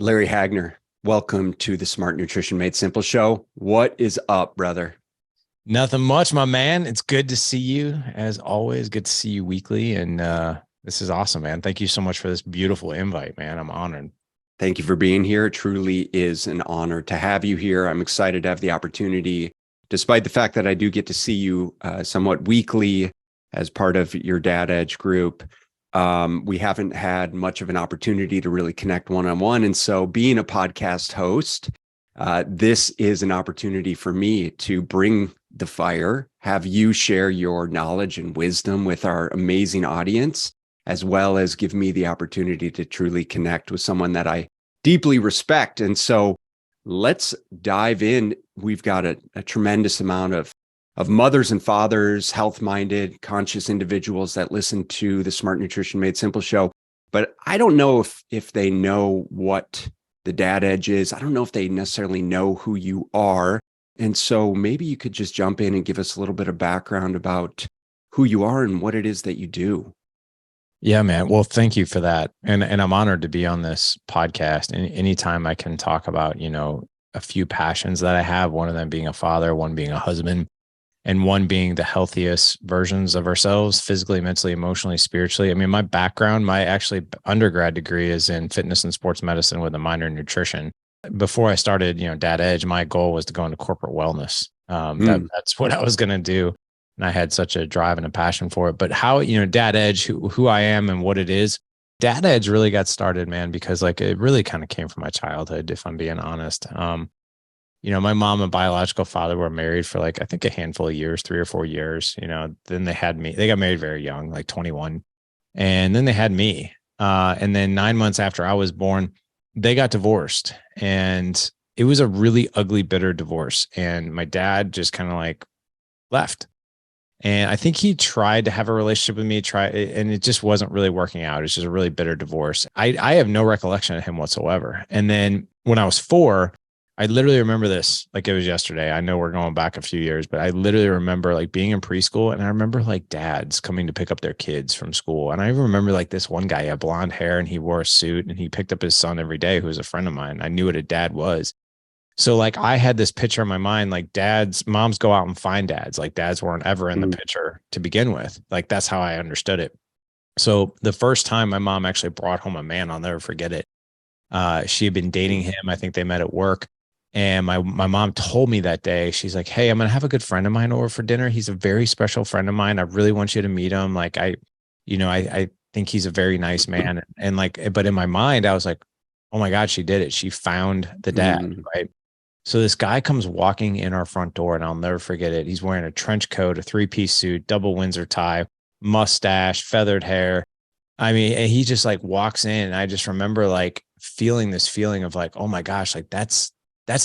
Larry Hagner, welcome to the Smart Nutrition Made Simple show. What is up, brother? Nothing much, my man. It's good to see you as always. Good to see you weekly. And this is awesome, man. Thank you so much for this beautiful invite, man. I'm honored. Thank you for being here. It truly is an honor to have you here. I'm excited to have the opportunity, despite the fact that I do get to see you somewhat weekly as part of your Dad Edge group. We haven't had much of an opportunity to really connect one-on-one. And so being a podcast host, this is an opportunity for me to bring the fire, have you share your knowledge and wisdom with our amazing audience, as well as give me the opportunity to truly connect with someone that I deeply respect. And so let's dive in. We've got a tremendous amount of mothers and fathers, health-minded, conscious individuals that listen to the Smart Nutrition Made Simple show. But I don't know if they know what the Dad Edge is. I don't know if they necessarily know who you are. And so maybe you could just jump in and give us a little bit of background about who you are and what it is that you do. Yeah, man. Well, thank you for that. And I'm honored to be on this podcast. And anytime I can talk about, a few passions that I have, one of them being a father, one being a husband, and one being the healthiest versions of ourselves, physically, mentally, emotionally, spiritually. I mean, my background, my actually undergrad degree is in fitness and sports medicine with a minor in nutrition. Before I started, Dad Edge, my goal was to go into corporate wellness. That's what I was going to do. And I had such a drive and a passion for it. But how, Dad Edge, who I am and what it is, Dad Edge really got started, man, because it really kind of came from my childhood, if I'm being honest. My mom and biological father were married for I think a handful of years, 3 or 4 years. Then they had me. They got married very young, like 21. And then they had me. And then 9 months after I was born, they got divorced. And it was a really ugly, bitter divorce. And my dad just kind of left. And I think he tried to have a relationship with me, and it just wasn't really working out. It's just a really bitter divorce. I have no recollection of him whatsoever. And then when I was 4, I literally remember this like it was yesterday. I know we're going back a few years, but I literally remember being in preschool, and I remember dads coming to pick up their kids from school. And I even remember this one guy, he had blonde hair and he wore a suit and he picked up his son every day, who was a friend of mine. I knew what a dad was. So I had this picture in my mind, moms go out and find dads. Dads weren't ever in the picture to begin with. That's how I understood it. So the first time my mom actually brought home a man, I'll never forget it. She had been dating him. I think they met at work. And my mom told me that day, she's like, "Hey, I'm going to have a good friend of mine over for dinner. He's a very special friend of mine. I really want you to meet him. I think he's a very nice man." And but in my mind, I was like, oh my God, she did it. She found the dad, right? So this guy comes walking in our front door, and I'll never forget it. He's wearing a trench coat, a 3-piece suit, double Windsor tie, mustache, feathered hair. I mean, and he just walks in, and I just remember feeling this feeling of oh my gosh, that's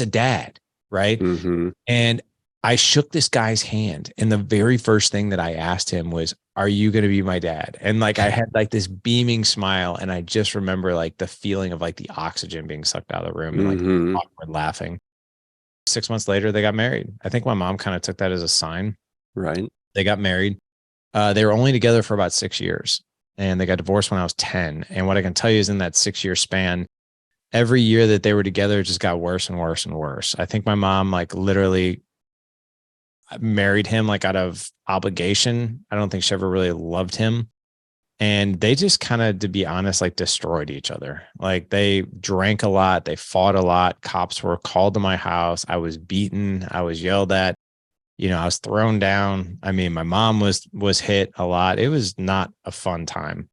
a dad, right? Mm-hmm. And I shook this guy's hand, and the very first thing that I asked him was, "Are you going to be my dad?" And I had this beaming smile, and I just remember the feeling of the oxygen being sucked out of the room, and awkward laughing. 6 months later, they got married. I think my mom kind of took that as a sign. Right. They got married. They were only together for about 6 years, and they got divorced when I was 10. And what I can tell you is in that 6-year span, every year that they were together, it just got worse and worse and worse. I think my mom literally married him out of obligation. I don't think she ever really loved him. And they just kind of, to be honest, destroyed each other. They drank a lot. They fought a lot. Cops were called to my house. I was beaten. I was yelled at. I was thrown down. I mean, my mom was hit a lot. It was not a fun time.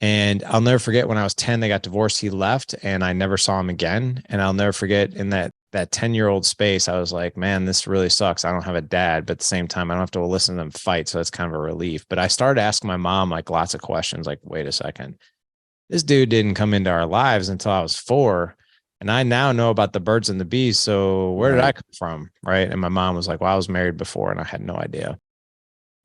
And I'll never forget when I was 10, they got divorced. He left and I never saw him again. And I'll never forget in that 10-year-old space, I was like, man, this really sucks. I don't have a dad, but at the same time, I don't have to listen to them fight. So that's kind of a relief. But I started asking my mom lots of questions, wait a second, this dude didn't come into our lives until I was 4. And I now know about the birds and the bees. So where did I come from? Right. And my mom was like, well, I was married before and I had no idea.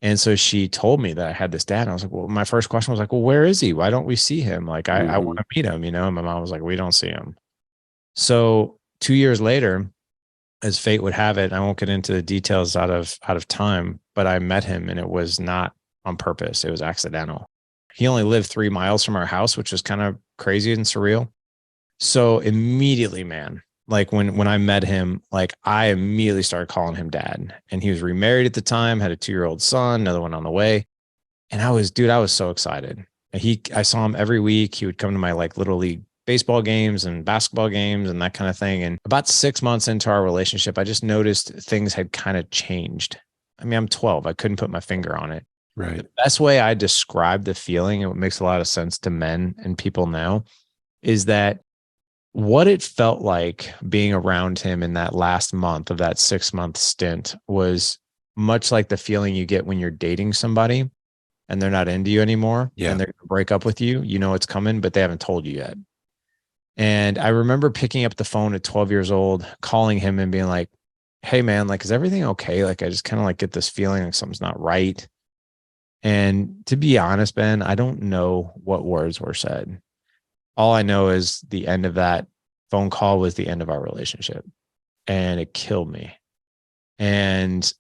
And so she told me that I had this dad. And I was like, well, my first question was well, where is he? Why don't we see him? I want to meet him, And my mom was like, we don't see him. So 2 years later, as fate would have it, I won't get into the details out of time, but I met him and it was not on purpose. It was accidental. He only lived 3 miles from our house, which was kind of crazy and surreal. So immediately, man, like when I met him, like I immediately started calling him dad. And he was remarried at the time, had a 2-year-old son, another one on the way. And I was so excited. I saw him every week. He would come to my like little league baseball games and basketball games and that kind of thing. And about 6 months into our relationship, I just noticed things had kind of changed. I mean, I'm 12. I couldn't put my finger on it. Right. The best way I describe the feeling, and what makes a lot of sense to men and people now, is that what it felt like being around him in that last month of that 6-month stint was much like the feeling you get when you're dating somebody and they're not into you anymore, Yeah. and they're going to break up with you. You know it's coming, but they haven't told you yet. And I remember picking up the phone at 12 years old, calling him and being like, hey man, like, is everything okay? Like, I just kind of like get this feeling like something's not right. And to be honest, Ben, I don't know what words were said. All I know is the end of that phone call was the end of our relationship, and it killed me. And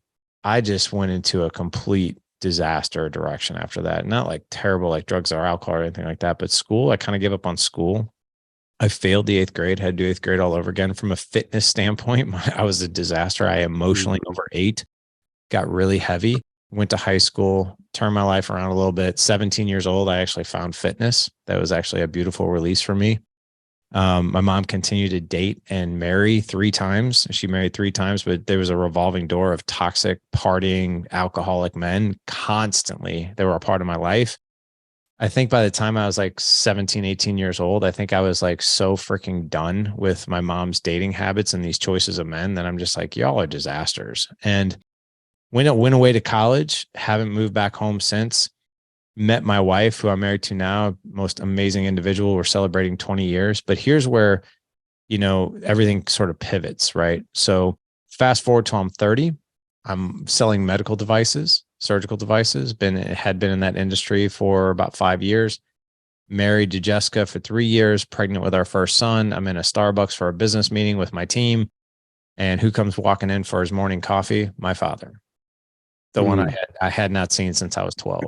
I just went into a complete disaster direction after that. Not like terrible, like drugs or alcohol or anything like that, but school, I kind of gave up on school. I failed the 8th grade, had to do 8th grade all over again. From a fitness standpoint, I was a disaster. I emotionally overate, got really heavy, went to high school, turned my life around a little bit. 17 years old, I actually found fitness. That was actually a beautiful release for me. My mom continued to date and marry 3 times. She married 3 times, but there was a revolving door of toxic, partying, alcoholic men constantly. They were a part of my life. I think by the time I was like 17, 18 years old, I think I was like so freaking done with my mom's dating habits and these choices of men that I'm just like, y'all are disasters. And when it went away to college, haven't moved back home since. Met my wife, who I'm married to now, most amazing individual. We're celebrating 20 years. But here's where, everything sort of pivots, right? So fast forward till I'm 30, I'm selling medical devices, surgical devices, had been in that industry for about 5 years, married to Jessica for 3 years, pregnant with our first son. I'm in a Starbucks for a business meeting with my team. And who comes walking in for his morning coffee? My father, the one I had not seen since I was 12.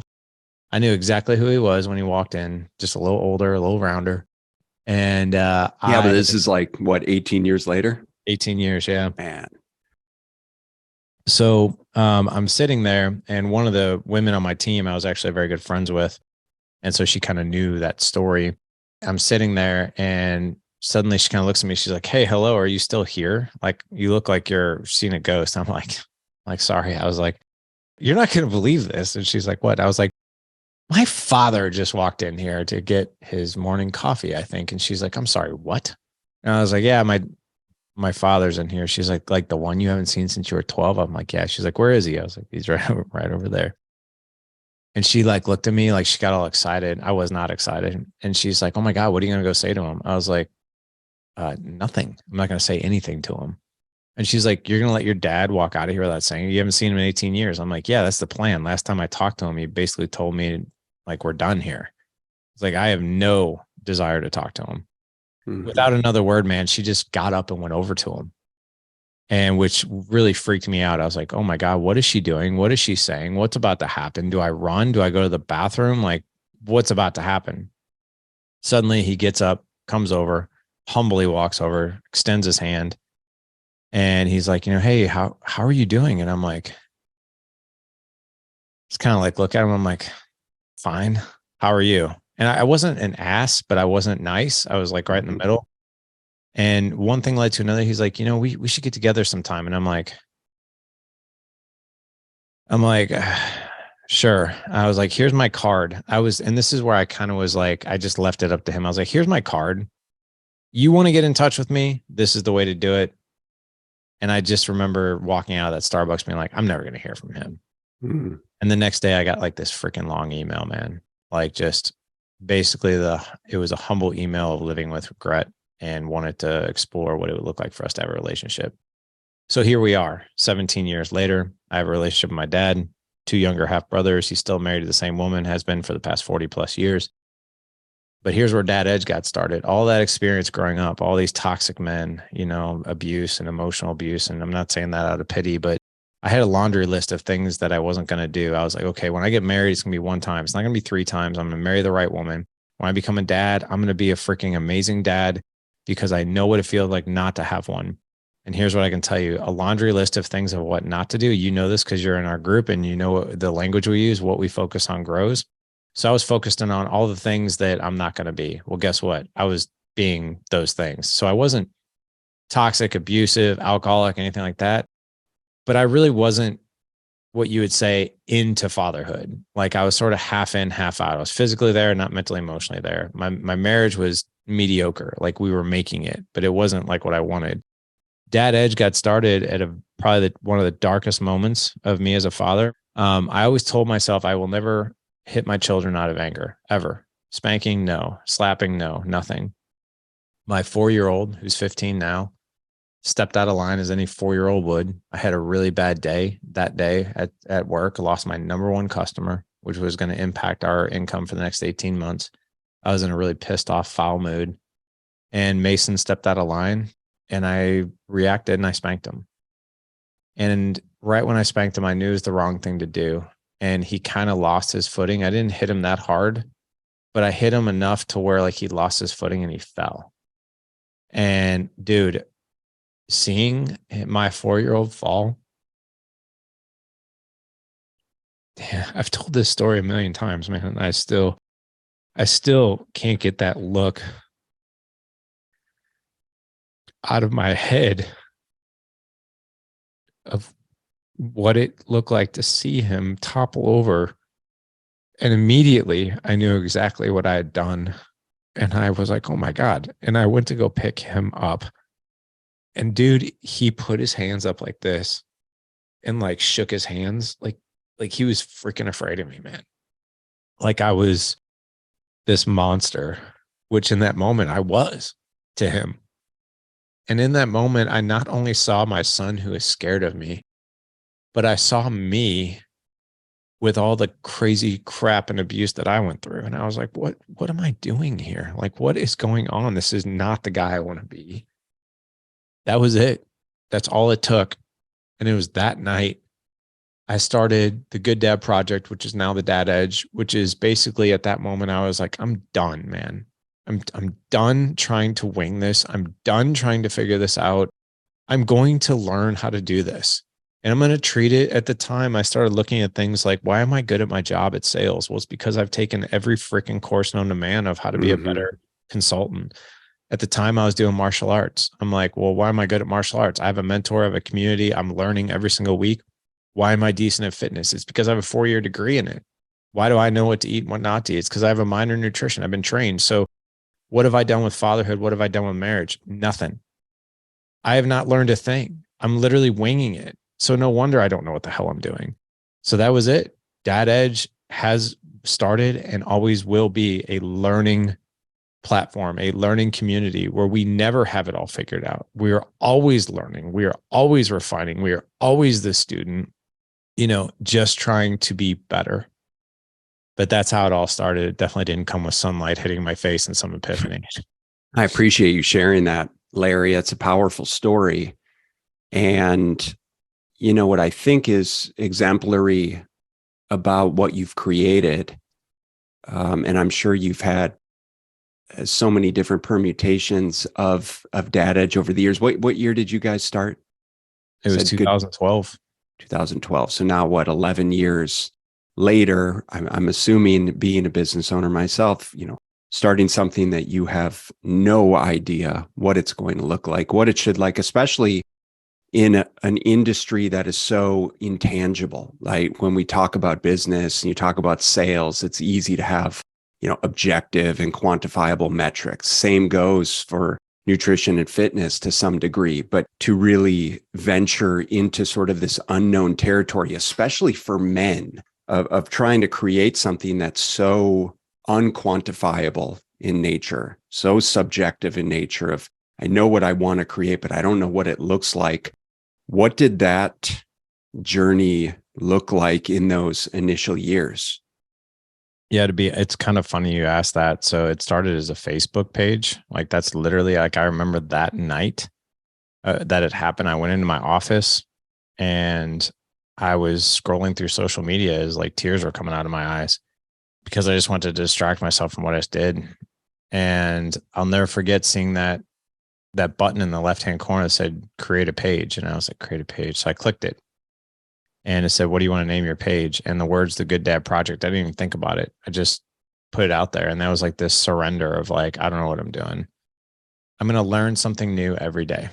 I knew exactly who he was when he walked in, just a little older, a little rounder. And but this is like what, 18 years later? 18 years, yeah. Man. So I'm sitting there, and one of the women on my team I was actually very good friends with. And so she kind of knew that story. I'm sitting there, and suddenly she kind of looks at me. She's like, hey, hello, are you still here? Like, you look like you're seeing a ghost. I'm like, sorry. I was like, you're not going to believe this. And she's like, what? I was like, my father just walked in here to get his morning coffee, I think. And she's like, I'm sorry, what? And I was like, yeah, my father's in here. She's like the one you haven't seen since you were 12. I'm like, yeah. She's like, where is he? I was like, he's right over there. And she like looked at me like she got all excited. I was not excited. And she's like, oh my God, what are you going to go say to him? I was like, nothing. I'm not going to say anything to him. And she's like, you're going to let your dad walk out of here without saying, you haven't seen him in 18 years. I'm like, yeah, that's the plan. Last time I talked to him, he basically told me like, we're done here. It's like, I have no desire to talk to him. Without another word, man, she just got up and went over to him. And which really freaked me out. I was like, oh my God, what is she doing? What is she saying? What's about to happen? Do I run? Do I go to the bathroom? Like, what's about to happen? Suddenly he gets up, comes over, humbly walks over, extends his hand. And he's like, hey, how are you doing? And I'm like, it's kind of like, look at him. I'm like, fine. How are you? And I wasn't an ass, but I wasn't nice. I was like right in the middle. And one thing led to another. He's like, we should get together sometime. And I'm like, sure. I was like, here's my card. And this is where I kind of was like, I just left it up to him. I was like, here's my card. You want to get in touch with me? This is the way to do it. And I just remember walking out of that Starbucks being like, I'm never going to hear from him. And the next day I got like this freaking long email, man. Like just basically it was a humble email of living with regret and wanted to explore what it would look like for us to have a relationship. So here we are, 17 years later. I have a relationship with my dad, 2 younger half brothers. He's still married to the same woman, has been for the past 40 plus years. But here's where Dad Edge got started. All that experience growing up, all these toxic men, abuse and emotional abuse. And I'm not saying that out of pity, but I had a laundry list of things that I wasn't going to do. I was like, okay, when I get married, it's going to be 1 time. It's not going to be 3 times. I'm going to marry the right woman. When I become a dad, I'm going to be a freaking amazing dad, because I know what it feels like not to have one. And here's what I can tell you, a laundry list of things of what not to do. You know this because you're in our group and you know what the language we use, what we focus on grows. So I was focused on all the things that I'm not going to be. Well, guess what? I was being those things. So I wasn't toxic, abusive, alcoholic, anything like that. But I really wasn't what you would say into fatherhood. Like I was sort of half in, half out. I was physically there, not mentally, emotionally there. My marriage was mediocre. Like we were making it, but it wasn't like what I wanted. Dad Edge got started at probably one of the darkest moments of me as a father. I always told myself I will never hit my children out of anger, ever. Spanking, no. Slapping, no. Nothing. My 4-year-old, who's 15 now, stepped out of line as any 4-year-old would. I had a really bad day that day at work. I lost my number one customer, which was going to impact our income for the next 18 months. I was in a really pissed off, foul mood. And Mason stepped out of line and I reacted and I spanked him. And right when I spanked him, I knew it was the wrong thing to do. And he kind of lost his footing. I didn't hit him that hard, but I hit him enough to where like he lost his footing and he fell. And dude, seeing my 4-year-old fall, yeah, I've told this story a million times, man. I still can't get that look out of my head of what it looked like to see him topple over. And immediately I knew exactly what I had done. And I was like, oh my God. And I went to go pick him up. And dude, he put his hands up like this and like shook his hands. Like he was freaking afraid of me, man. Like I was this monster, which in that moment I was to him. And in that moment, I not only saw my son who was scared of me, but I saw me with all the crazy crap and abuse that I went through. And I was like, what am I doing here? Like, what is going on? This is not the guy I want to be. That was it. That's all it took. And it was that night I started the Good Dad Project, which is now the Dad Edge, which is basically at that moment, I was like, I'm done, man. I'm done trying to wing this. I'm done trying to figure this out. I'm going to learn how to do this. And I'm going to treat it. At the time, I started looking at things like, why am I good at my job at sales? Well, it's because I've taken every freaking course known to man of how to be a better consultant. At the time, I was doing martial arts. I'm like, well, why am I good at martial arts? I have a mentor, I have a community. I'm learning every single week. Why am I decent at fitness? It's because I have a 4-year degree in it. Why do I know what to eat and what not to eat? It's because I have a minor in nutrition. I've been trained. So what have I done with fatherhood? What have I done with marriage? Nothing. I have not learned a thing. I'm literally winging it. So no wonder I don't know what the hell I'm doing. So that was it. Dad Edge has started and always will be a learning platform, a learning community where we never have it all figured out. We are always learning. We are always refining. We are always the student, just trying to be better. But that's how it all started. It definitely didn't come with sunlight hitting my face and some epiphany. I appreciate you sharing that, Larry. That's a powerful story. And, what I think is exemplary about what you've created, and I'm sure you've had so many different permutations of Dad Edge over the years. What year did you guys start? It was 2012. 2012. So now 11 years later, I'm assuming, being a business owner myself, starting something that you have no idea what it's going to look like, what it should like, especially in an industry that is so intangible. Like when we talk about business and you talk about sales, it's easy to have, objective and quantifiable metrics. Same goes for nutrition and fitness to some degree, but to really venture into sort of this unknown territory, especially for men, of trying to create something that's so unquantifiable in nature, so subjective in nature of, I know what I want to create, but I don't know what it looks like. What did that journey look like in those initial years? Yeah, it's kind of funny you asked that. So it started as a Facebook page. Like that's literally like, I remember that night that it happened. I went into my office and I was scrolling through social media as like tears were coming out of my eyes because I just wanted to distract myself from what I did. And I'll never forget seeing that that button in the left-hand corner that said create a page. And I was like, create a page. So I clicked it and it said, what do you want to name your page? And the words, The Good Dad Project. I didn't even think about it. I just put it out there. And that was like this surrender of like, I don't know what I'm doing. I'm going to learn something new every day.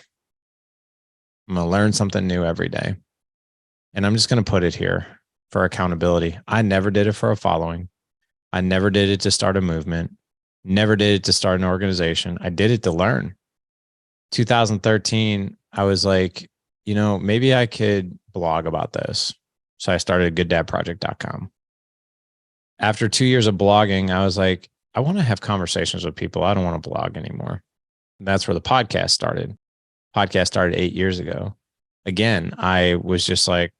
I'm going to learn something new every day. And I'm just going to put it here for accountability. I never did it for a following. I never did it to start a movement. Never did it to start an organization. I did it to learn. 2013, I was like, maybe I could blog about this. So I started gooddadproject.com. After 2 years of blogging, I was like, I want to have conversations with people. I don't want to blog anymore. And that's where the podcast started. Podcast started 8 years ago. Again, I was just like,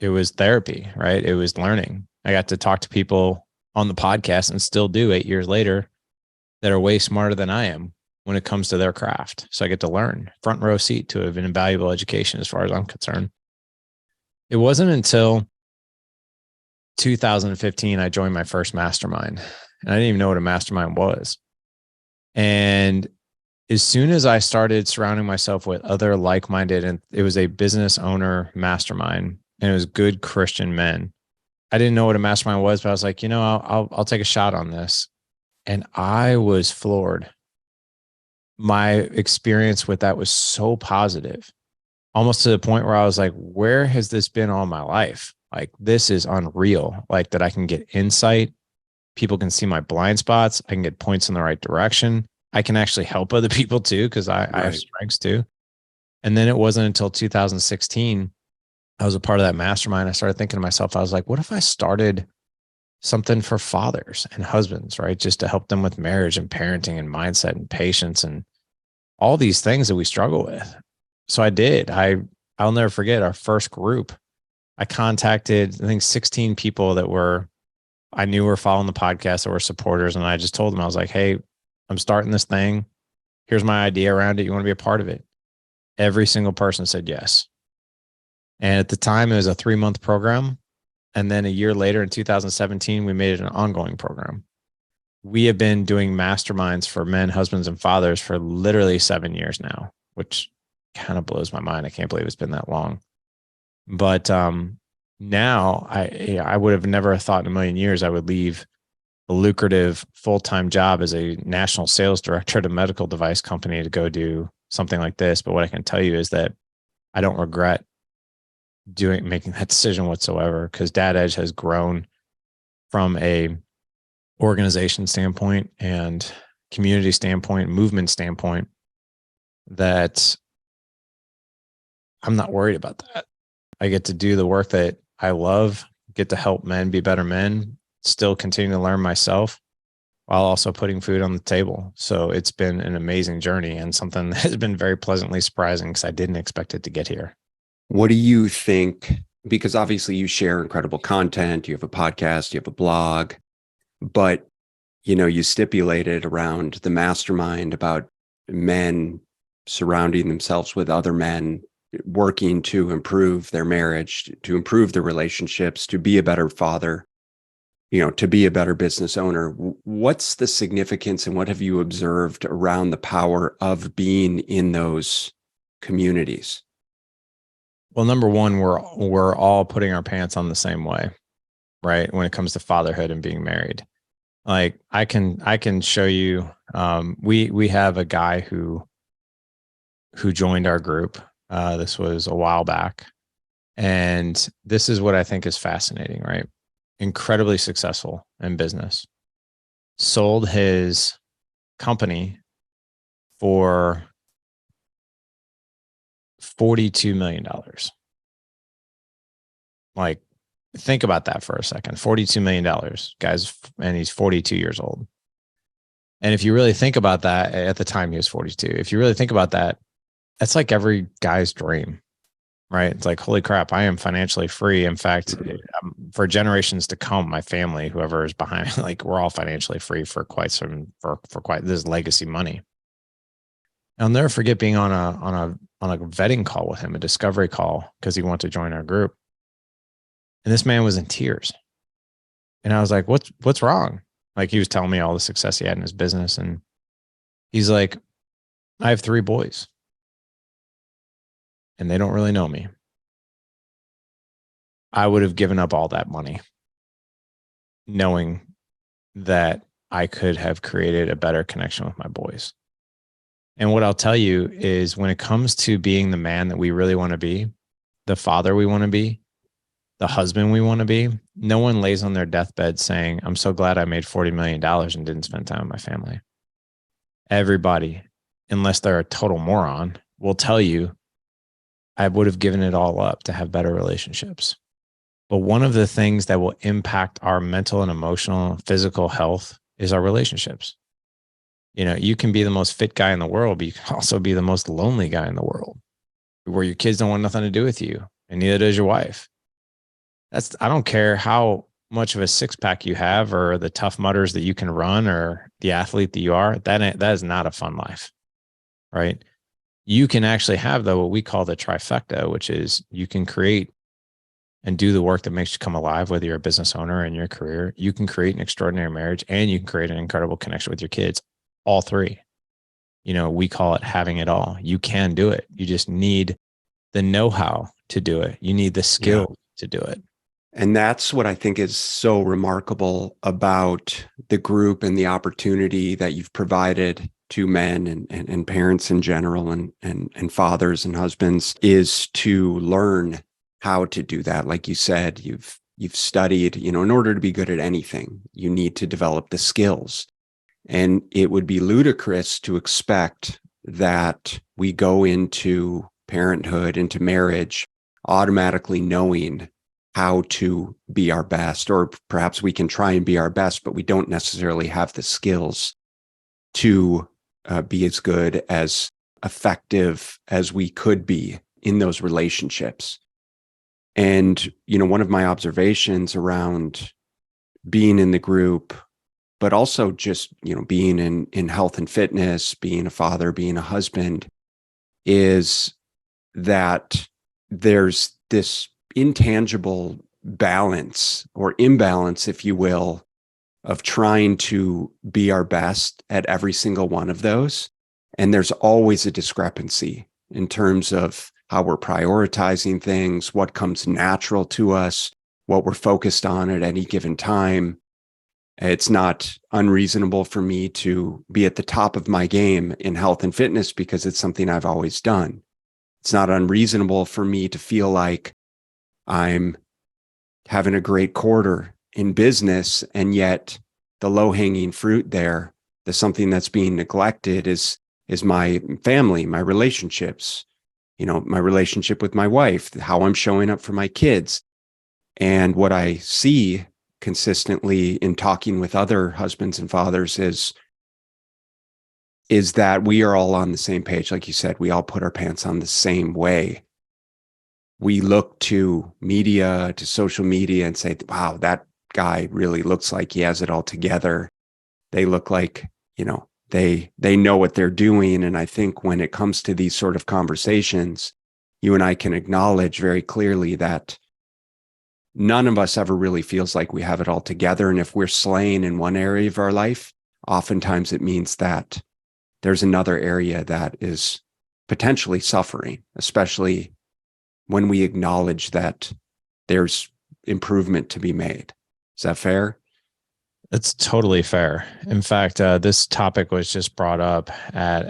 it was therapy, right? It was learning. I got to talk to people on the podcast and still do 8 years later that are way smarter than I am when it comes to their craft. So I get to learn, front row seat to an invaluable education as far as I'm concerned. It wasn't until 2015 I joined my first mastermind. And I didn't even know what a mastermind was. And as soon as I started surrounding myself with other like-minded, and it was a business owner mastermind, and it was good Christian men. I didn't know what a mastermind was, but I was like, I'll take a shot on this. And I was floored. My experience with that was so positive, almost to the point where I was like, where has this been all my life? Like, this is unreal. Like, that I can get insight. People can see my blind spots. I can get points in the right direction. I can actually help other people too, because I have strengths too. And then it wasn't until 2016, I was a part of that mastermind. I started thinking to myself, I was like, what if I started something for fathers and husbands, right? Just to help them with marriage and parenting and mindset and patience and all these things that we struggle with. So I did. I'll never forget our first group. I contacted, I think, 16 people that I knew were following the podcast, that were supporters. And I just told them, I was like, hey, I'm starting this thing. Here's my idea around it. You want to be a part of it? Every single person said yes. And at the time, it was a 3-month program. And then a year later, in 2017, we made it an ongoing program. We have been doing masterminds for men, husbands, and fathers for literally 7 years now, which kind of blows my mind. I can't believe it's been that long. But now I would have never thought in a million years I would leave a lucrative full-time job as a national sales director at a medical device company to go do something like this. But what I can tell you is that I don't regret making that decision whatsoever, because Dad Edge has grown from a organization standpoint and community standpoint, movement standpoint, that I'm not worried about that. I get to do the work that I love, get to help men be better men, still continue to learn myself while also putting food on the table. So it's been an amazing journey and something that has been very pleasantly surprising, because I didn't expect it to get here. What do you think? Because obviously you share incredible content, you have a podcast, you have a blog, but you stipulated around the mastermind about men surrounding themselves with other men, working to improve their marriage, to improve their relationships, to be a better father, to be a better business owner. What's the significance, and what have you observed around the power of being in those communities? Well, number one, we're all putting our pants on the same way, right? When it comes to fatherhood and being married. Like, I can show you, we have a guy who joined our group. This was a while back. And this is what I think is fascinating, right? Incredibly successful in business. Sold his company for $42 million. Like, think about that for a second. $42 million, guys, and he's 42 years old. And if you really think about that, at the time he was 42, if you really think about that, that's like every guy's dream, right? It's like, holy crap, I am financially free. In fact, for generations to come, my family, whoever is behind, like, we're all financially free for quite this legacy money. I'll never forget being on a vetting call with him, a discovery call, because he wanted to join our group. And this man was in tears. And I was like, what's wrong? Like, he was telling me all the success he had in his business. And he's like, I have 3 boys and they don't really know me. I would have given up all that money knowing that I could have created a better connection with my boys. And what I'll tell you is when it comes to being the man that we really want to be, the father we want to be, the husband we want to be, no one lays on their deathbed saying, I'm so glad I made $40 million and didn't spend time with my family. Everybody, unless they're a total moron, will tell you, I would have given it all up to have better relationships. But one of the things that will impact our mental and emotional, physical health is our relationships. You know, you can be the most fit guy in the world, but you can also be the most lonely guy in the world where your kids don't want nothing to do with you and neither does your wife. I don't care how much of a six pack you have or the tough mutters that you can run or the athlete that you are. That is not a fun life, right? You can actually have though what we call the trifecta, which is you can create and do the work that makes you come alive, whether you're a business owner in your career. You can create an extraordinary marriage and you can create an incredible connection with your kids. All 3. You know, we call it having it all. You can do it. You just need the know-how to do it. You need the skill to do it. And that's what I think is so remarkable about the group and the opportunity that you've provided to men and parents in general and fathers and husbands is to learn how to do that. Like you said, you've studied, you know, in order to be good at anything, you need to develop the skills. And it would be ludicrous to expect that we go into parenthood, into marriage, automatically knowing how to be our best, or perhaps we can try and be our best, but we don't necessarily have the skills to be as good, as effective as we could be in those relationships. And, you know, one of my observations around being in the group, but also just, you know, being in health and fitness, being a father, being a husband, is that there's this intangible balance or imbalance, if you will, of trying to be our best at every single one of those. And there's always a discrepancy in terms of how we're prioritizing things, what comes natural to us, what we're focused on at any given time. It's not unreasonable for me to be at the top of my game in health and fitness because it's something I've always done. It's not unreasonable for me to feel like I'm having a great quarter in business, and yet the low-hanging fruit there, the something that's being neglected is my family, my relationships, you know, my relationship with my wife, how I'm showing up for my kids. And what I see consistently in talking with other husbands and fathers is that we are all on the same page. Like you said, we all put our pants on the same way. We look to media, to social media and say, wow, that guy really looks like he has it all together. They look like, you know, they know what they're doing. And I think when it comes to these sort of conversations, you and I can acknowledge very clearly that none of us ever really feels like we have it all together. And if we're slaying in one area of our life, oftentimes it means that there's another area that is potentially suffering, especially when we acknowledge that there's improvement to be made. Is that fair? That's totally fair. In fact, this topic was just brought up at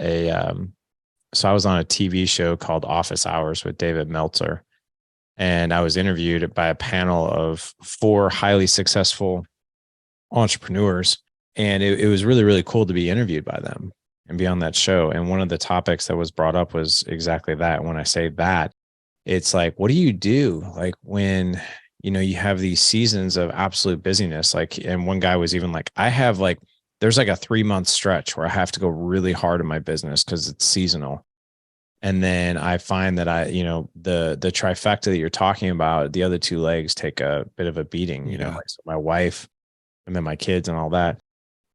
so I was on a TV show called Office Hours with David Meltzer. And I was interviewed by a panel of 4 highly successful entrepreneurs. And it was really, really cool to be interviewed by them and be on that show. And one of the topics that was brought up was exactly that. When I say that, it's like, what do you do? Like when, you know, you have these seasons of absolute busyness, like, and one guy was even like, there's like a 3-month stretch where I have to go really hard in my business because it's seasonal. And then I find that the trifecta that you're talking about, the other 2 legs take a bit of a beating, you know, like, so my wife and then my kids and all that.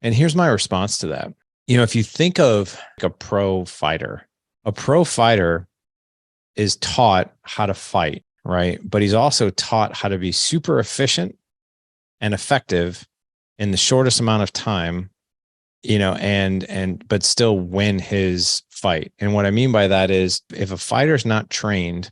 And here's my response to that. You know, if you think of like a pro fighter is taught how to fight, right? But he's also taught how to be super efficient and effective in the shortest amount of time but still win his fight. And what I mean by that is if a fighter's not trained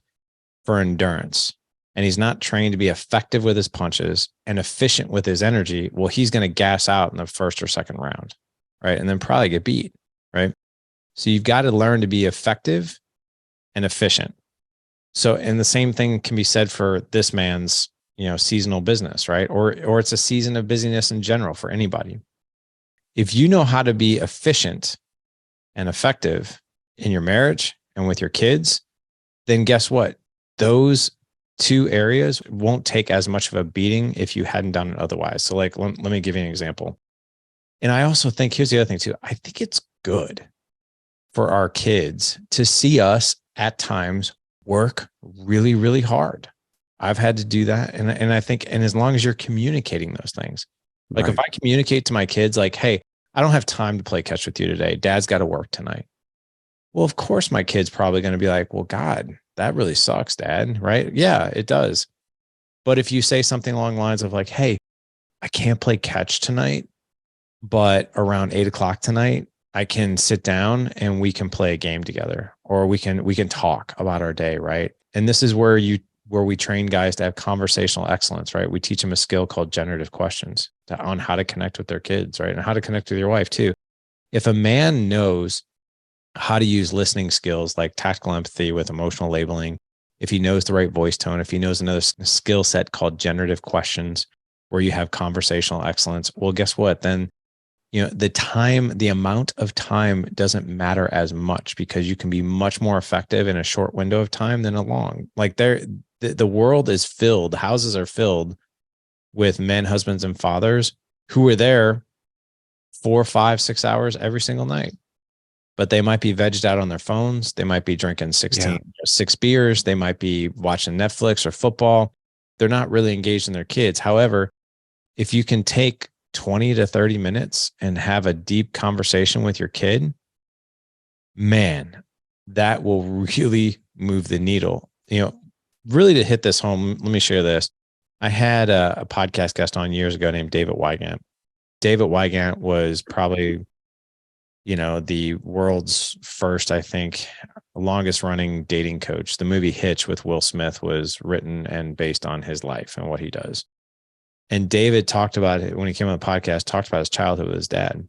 for endurance and he's not trained to be effective with his punches and efficient with his energy, well, he's going to gas out in the first or second round, right? And then probably get beat, right? So you've got to learn to be effective and efficient. So, and the same thing can be said for this man's, seasonal business, right? Or it's a season of busyness in general for anybody. If you know how to be efficient and effective in your marriage and with your kids, then guess what? Those two areas won't take as much of a beating if you hadn't done it otherwise. So like, let me give you an example. And I also think, here's the other thing too. I think it's good for our kids to see us at times work really, really hard. I've had to do that. And I think, and as long as you're communicating those things, like if I communicate to my kids, like, hey, I don't have time to play catch with you today. Dad's got to work tonight. Well, of course, my kid's probably going to be like, well, God, that really sucks, Dad. Right? Yeah, it does. But if you say something along the lines of like, hey, I can't play catch tonight, but around 8 o'clock tonight, I can sit down and we can play a game together, or we can talk about our day. Right. And this is where we train guys to have conversational excellence, right? We teach them a skill called generative questions on how to connect with their kids, right? And how to connect with your wife too. If a man knows how to use listening skills like tactical empathy with emotional labeling, if he knows the right voice tone, if he knows another skill set called generative questions where you have conversational excellence, well, guess what? Then, the amount of time doesn't matter as much because you can be much more effective in a short window of time than a long. Like the world is filled, the houses are filled with men, husbands, and fathers who are there 4, 5, 6 hours every single night. But they might be vegged out on their phones. They might be drinking 6 beers. They might be watching Netflix or football. They're not really engaged in their kids. However, if you can take 20 to 30 minutes and have a deep conversation with your kid, man, that will really move the needle. Really to hit this home, let me share this. I had a podcast guest on years ago named David Wygant. David Wygant was probably, the world's first, I think, longest running dating coach. The movie Hitch with Will Smith was written and based on his life and what he does. And David talked about it when he came on the podcast, talked about his childhood with his dad.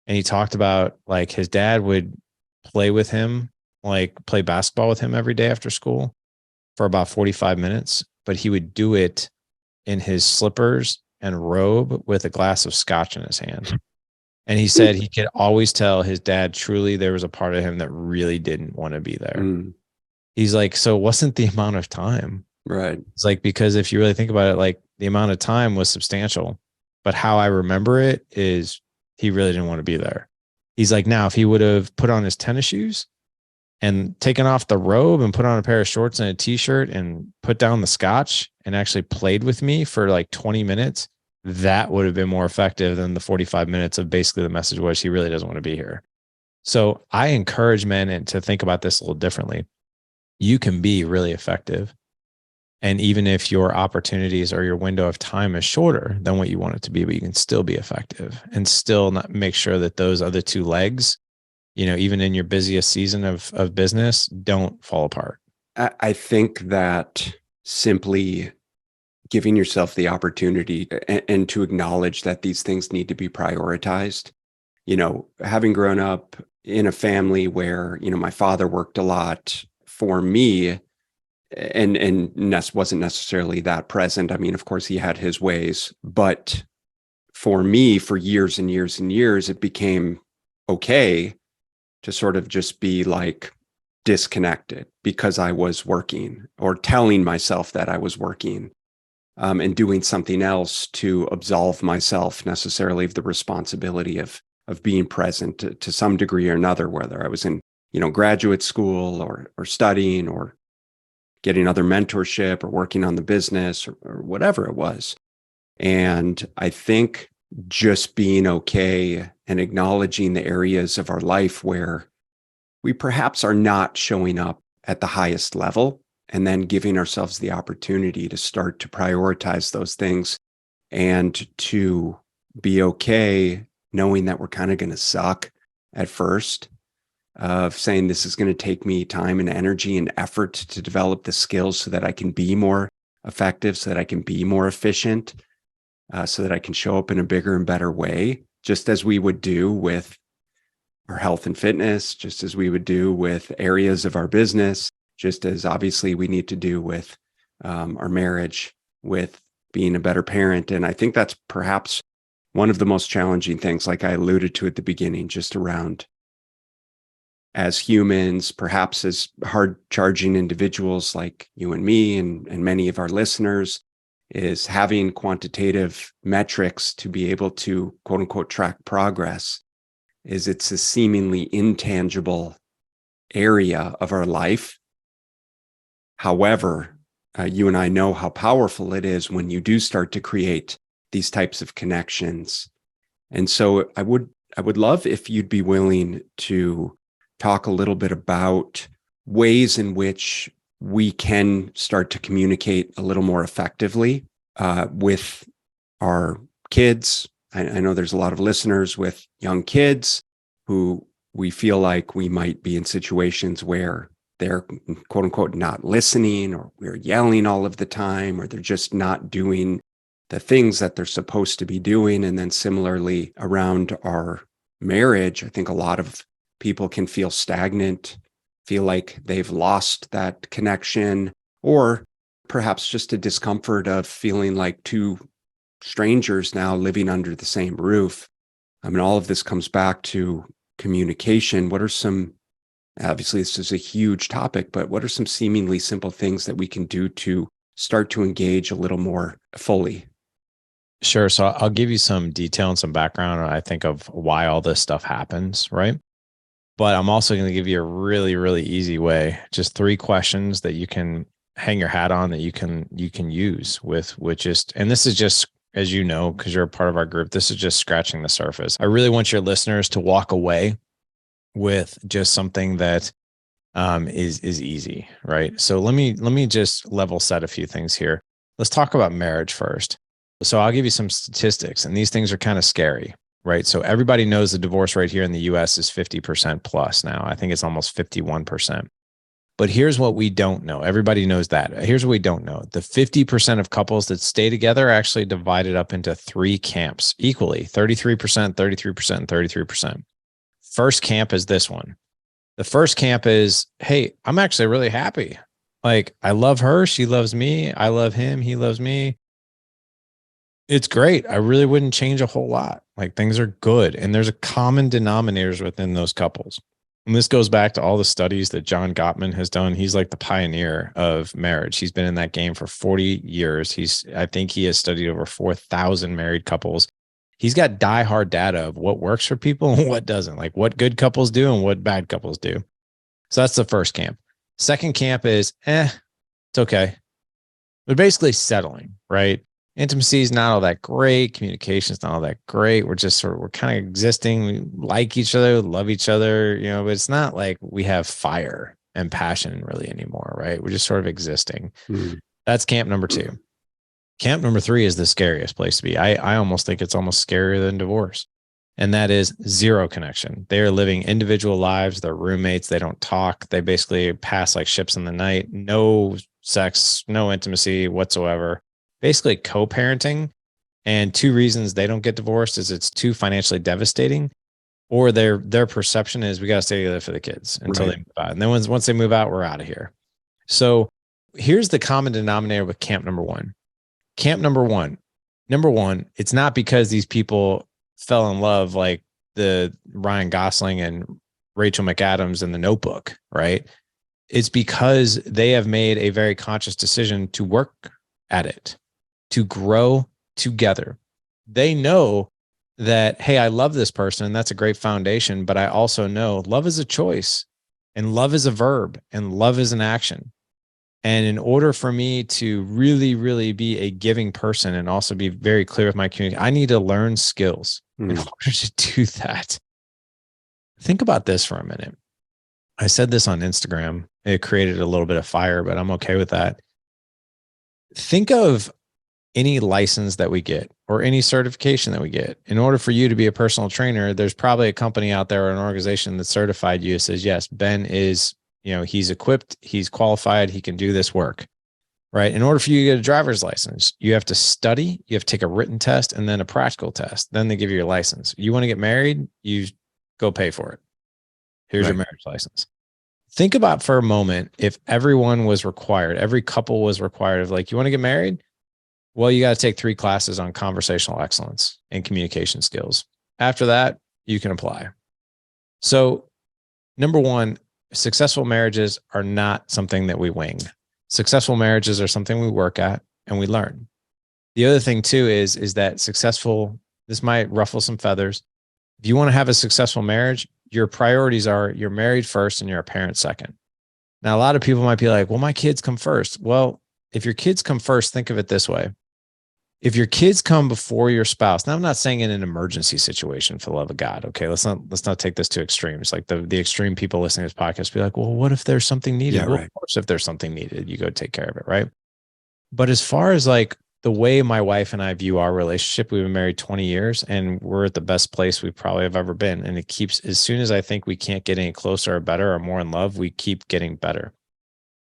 And he talked about like his dad would play with him, like play basketball with him every day after school for about 45 minutes, but he would do it in his slippers and robe with a glass of scotch in his hand. And he said he could always tell his dad truly there was a part of him that really didn't want to be there. He's like, so it wasn't the amount of time. Right. It's like, because if you really think about it, like the amount of time was substantial, but how I remember it is he really didn't want to be there. He's like, now if he would have put on his tennis shoes and taken off the robe and put on a pair of shorts and a t-shirt and put down the scotch and actually played with me for like 20 minutes, that would have been more effective than the 45 minutes of basically the message was he really doesn't want to be here. So I encourage men to think about this a little differently. You can be really effective. And even if your opportunities or your window of time is shorter than what you want it to be, but you can still be effective and still not make sure that those other two legs, even in your busiest season of business, don't fall apart. I think that simply giving yourself the opportunity and to acknowledge that these things need to be prioritized, having grown up in a family where, my father worked a lot, for me, and Ness wasn't necessarily that present. I mean, of course, he had his ways, but for me, for years and years and years, it became okay to sort of just be like disconnected because I was working or telling myself that I was working and doing something else to absolve myself necessarily of the responsibility of being present to some degree or another, whether I was in, graduate school or studying or getting other mentorship or working on the business or whatever it was. And I think just being okay and acknowledging the areas of our life where we perhaps are not showing up at the highest level, and then giving ourselves the opportunity to start to prioritize those things and to be okay knowing that we're kind of going to suck at first, of saying this is going to take me time and energy and effort to develop the skills so that I can be more effective, so that I can be more efficient, so that I can show up in a bigger and better way, just as we would do with our health and fitness, just as we would do with areas of our business, just as obviously we need to do with our marriage, with being a better parent. And I think that's perhaps one of the most challenging things, like I alluded to at the beginning, just around as humans, perhaps as hard charging individuals like you and me and many of our listeners, is having quantitative metrics to be able to quote unquote track progress. It's a seemingly intangible area of our life. However, you and I know how powerful it is when you do start to create these types of connections. And so I would love if you'd be willing to talk a little bit about ways in which we can start to communicate a little more effectively with our kids. I know there's a lot of listeners with young kids who we feel like we might be in situations where they're quote unquote not listening, or we're yelling all of the time, or they're just not doing the things that they're supposed to be doing. And then similarly around our marriage, I think a lot of people can feel stagnant, feel like they've lost that connection, or perhaps just a discomfort of feeling like two strangers now living under the same roof. I mean, all of this comes back to communication. What are some, obviously this is a huge topic, but what are some seemingly simple things that we can do to start to engage a little more fully? Sure. So I'll give you some detail and some background, I think, of why all this stuff happens, right? But I'm also going to give you a really, really easy way, just 3 questions that you can hang your hat on, that you can use with just, and this is just, as you know, because you're a part of our group, this is just scratching the surface. I really want your listeners to walk away with just something that is easy, right? So let me just level set a few things here. Let's talk about marriage first. So I'll give you some statistics, and these things are kind of scary, right? So everybody knows the divorce rate here in the US is 50% plus now. I think it's almost 51%. But here's what we don't know. Everybody knows that. Here's what we don't know. The 50% of couples that stay together are actually divided up into 3 camps equally, 33%, 33%, and 33%. First camp is this one. The first camp is, hey, I'm actually really happy. Like, I love her. She loves me. I love him. He loves me. It's great. I really wouldn't change a whole lot. Like, things are good. And there's a common denominators within those couples. And this goes back to all the studies that John Gottman has done. He's like the pioneer of marriage. He's been in that game for 40 years. I think he has studied over 4,000 married couples. He's got diehard data of what works for people and what doesn't, like what good couples do and what bad couples do. So that's the first camp. Second camp is, it's okay. They're basically settling, right? Intimacy is not all that great. Communication is not all that great. We're just we're kind of existing. We like each other, love each other, but it's not like we have fire and passion really anymore, right? We're just sort of existing. Mm. That's camp number 2. Camp number 3 is the scariest place to be. I almost think it's almost scarier than divorce. And that is zero connection. They are living individual lives. They're roommates. They don't talk. They basically pass like ships in the night. No sex, no intimacy whatsoever. Basically co-parenting. And 2 reasons they don't get divorced is it's too financially devastating, or their perception is we got to stay together for the kids until they move out. And then once they move out, we're out of here. So here's the common denominator with camp number 1. Camp number one, it's not because these people fell in love like the Ryan Gosling and Rachel McAdams in The Notebook, right? It's because they have made a very conscious decision to work at it, to grow together. They know that, hey, I love this person, and that's a great foundation, but I also know love is a choice, and love is a verb, and love is an action. And in order for me to really, really be a giving person and also be very clear with my community, I need to learn skills in order to do that. Think about this for a minute. I said this on Instagram. It created a little bit of fire, but I'm okay with that. Think of any license that we get or any certification that we get. In order for you to be a personal trainer, there's probably a company out there or an organization that certified you that says, yes, Ben is, he's equipped, he's qualified, he can do this work, right? In order for you to get a driver's license, you have to study, you have to take a written test and then a practical test. Then they give you your license. You want to get married, you go pay for it. Here's your marriage license. Think about for a moment, if everyone was required, every couple was required of like, you want to get married? Well, you got to take 3 classes on conversational excellence and communication skills. After that, you can apply. So number one, successful marriages are not something that we wing. Successful marriages are something we work at and we learn. The other thing too is that this might ruffle some feathers. If you want to have a successful marriage, your priorities are you're married first and you're a parent second. Now, a lot of people might be like, well, my kids come first. Well, if your kids come first, think of it this way. If your kids come before your spouse, now I'm not saying in an emergency situation, for the love of God. Okay. Let's not take this to extremes. Like the extreme people listening to this podcast be like, well, what if there's something needed? Yeah, well, right. Of course, if there's something needed, you go take care of it. Right. But as far as like the way my wife and I view our relationship, we've been married 20 years and we're at the best place we probably have ever been. And it keeps, as soon as I think we can't get any closer or better or more in love, we keep getting better.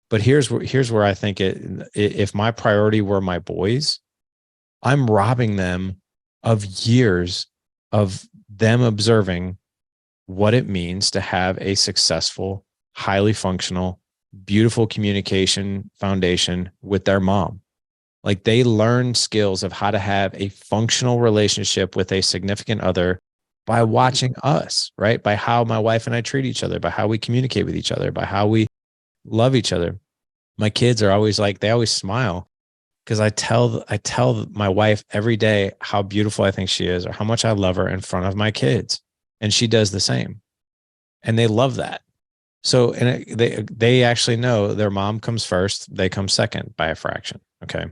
But here's where I think if my priority were my boys, I'm robbing them of years of them observing what it means to have a successful, highly functional, beautiful communication foundation with their mom. Like they learn skills of how to have a functional relationship with a significant other by watching us, right? By how my wife and I treat each other, by how we communicate with each other, by how we love each other. My kids are always like, they always smile because I tell my wife every day how beautiful I think she is or how much I love her in front of my kids. And she does the same. And they love that. So, and they actually know their mom comes first, they come second by a fraction. Okay.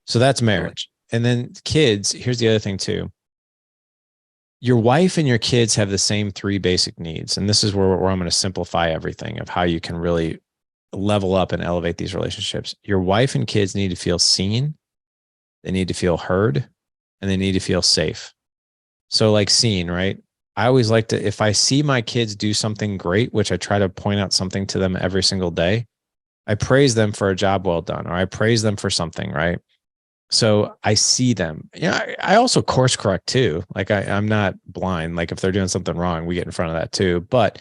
So that's marriage. And then kids, here's the other thing too. Your wife and your kids have the same 3 basic needs. And this is where I'm going to simplify everything of how you can really level up and elevate these relationships. Your wife and kids need to feel seen. They need to feel heard and they need to feel safe. So like seen, right? I always like to, if I see my kids do something great, which I try to point out something to them every single day, I praise them for a job well done, or I praise them for something, right? So I see them. I also course correct too. Like I'm not blind. Like if they're doing something wrong, we get in front of that too. But,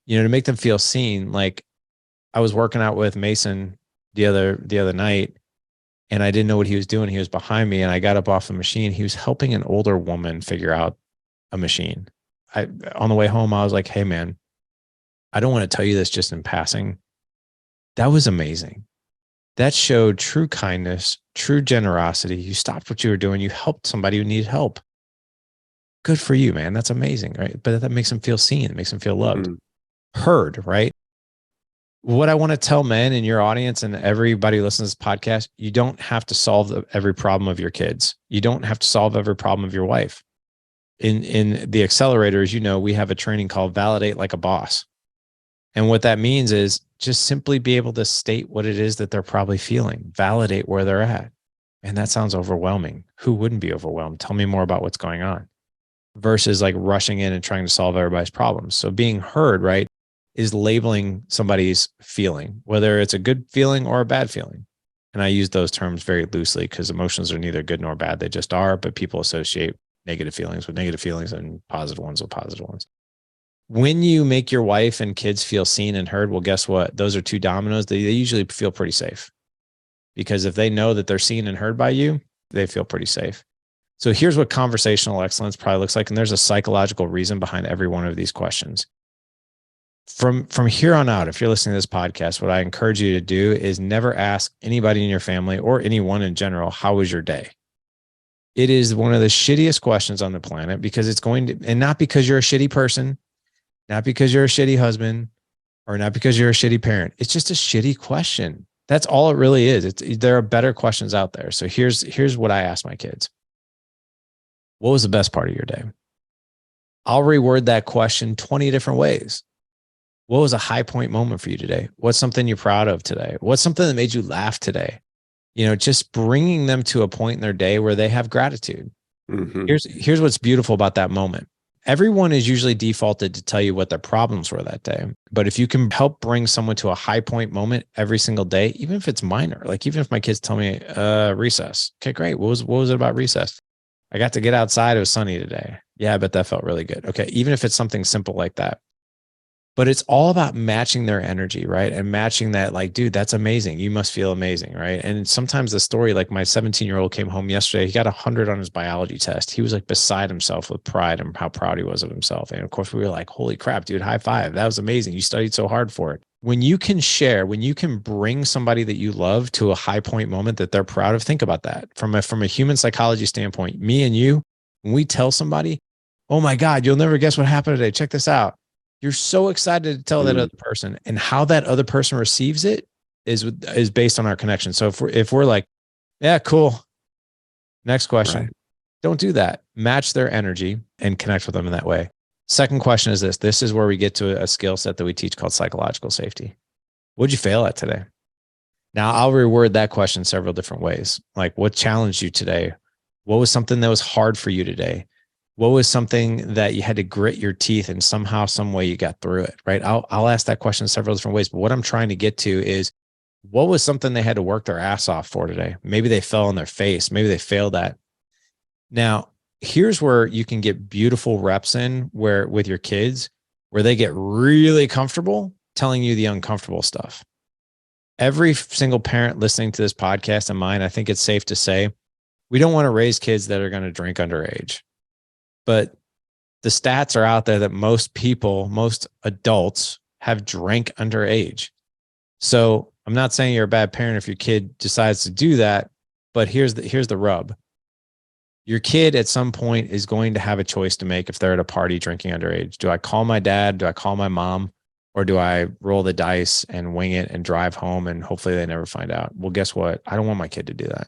to make them feel seen, like I was working out with Mason the other night and I didn't know what he was doing. He was behind me and I got up off the machine. He was helping an older woman figure out a machine. On the way home, I was like, hey man, I don't want to tell you this just in passing. That was amazing. That showed true kindness, true generosity. You stopped what you were doing. You helped somebody who needed help. Good for you, man. That's amazing, right? But that makes them feel seen. It makes them feel loved, heard, right? What I want to tell men in your audience and everybody who listens to this podcast, you don't have to solve every problem of your kids. You don't have to solve every problem of your wife. In the accelerators, we have a training called Validate Like a Boss. And what that means is just simply be able to state what it is that they're probably feeling, validate where they're at. And that sounds overwhelming. Who wouldn't be overwhelmed? Tell me more about what's going on versus like rushing in and trying to solve everybody's problems. So being heard, right, is labeling somebody's feeling, whether it's a good feeling or a bad feeling. And I use those terms very loosely because emotions are neither good nor bad. They just are, but people associate negative feelings with negative feelings and positive ones with positive ones. When you make your wife and kids feel seen and heard, well, guess what? Those are 2 dominoes. They usually feel pretty safe because if they know that they're seen and heard by you, they feel pretty safe. So here's what conversational excellence probably looks like. And there's a psychological reason behind every one of these questions. From here on out, if you're listening to this podcast, what I encourage you to do is never ask anybody in your family or anyone in general, how was your day? It is one of the shittiest questions on the planet because it's going to, and not because you're a shitty person, not because you're a shitty husband, or not because you're a shitty parent. It's just a shitty question. That's all it really is. There are better questions out there. So here's what I ask my kids. What was the best part of your day? I'll reword that question 20 different ways. What was a high point moment for you today? What's something you're proud of today? What's something that made you laugh today? Just bringing them to a point in their day where they have gratitude. Mhm. Here's what's beautiful about that moment. Everyone is usually defaulted to tell you what their problems were that day. But if you can help bring someone to a high point moment every single day, even if it's minor, like even if my kids tell me recess, okay, great. What was it about recess? I got to get outside. It was sunny today. Yeah, I bet that felt really good. Okay, even if it's something simple like that. But it's all about matching their energy, right? And matching that, like, dude, that's amazing. You must feel amazing, right? And sometimes the story, like my 17-year-old came home yesterday, he got 100 on his biology test. He was like beside himself with pride and how proud he was of himself. And of course, we were like, holy crap, dude, high five. That was amazing. You studied so hard for it. When you can share, when you can bring somebody that you love to a high point moment that they're proud of, think about that from a human psychology standpoint. Me and you, when we tell somebody, oh my God, you'll never guess what happened today. Check this out. You're so excited to tell that other person, and how that other person receives it is based on our connection. So if we're like, yeah, cool. Next question. Right. Don't do that. Match their energy and connect with them in that way. Second question is this. This is where we get to a skill set that we teach called psychological safety. What'd you fail at today? Now I'll reword that question several different ways. Like, what challenged you today? What was something that was hard for you today? What was something that you had to grit your teeth and somehow, some way you got through it, right? I'll ask that question several different ways. But what I'm trying to get to is, what was something they had to work their ass off for today? Maybe they fell on their face. Maybe they failed at. Now, here's where you can get beautiful reps in where with your kids, where they get really comfortable telling you the uncomfortable stuff. Every single parent listening to this podcast and mine, I think it's safe to say, we don't want to raise kids that are going to drink underage. But the stats are out there that most people, most adults have drank underage. So I'm not saying you're a bad parent if your kid decides to do that, but here's the rub. Your kid at some point is going to have a choice to make if they're at a party drinking underage. Do I call my dad? Do I call my mom? Or do I roll the dice and wing it and drive home and hopefully they never find out? Well, guess what? I don't want my kid to do that.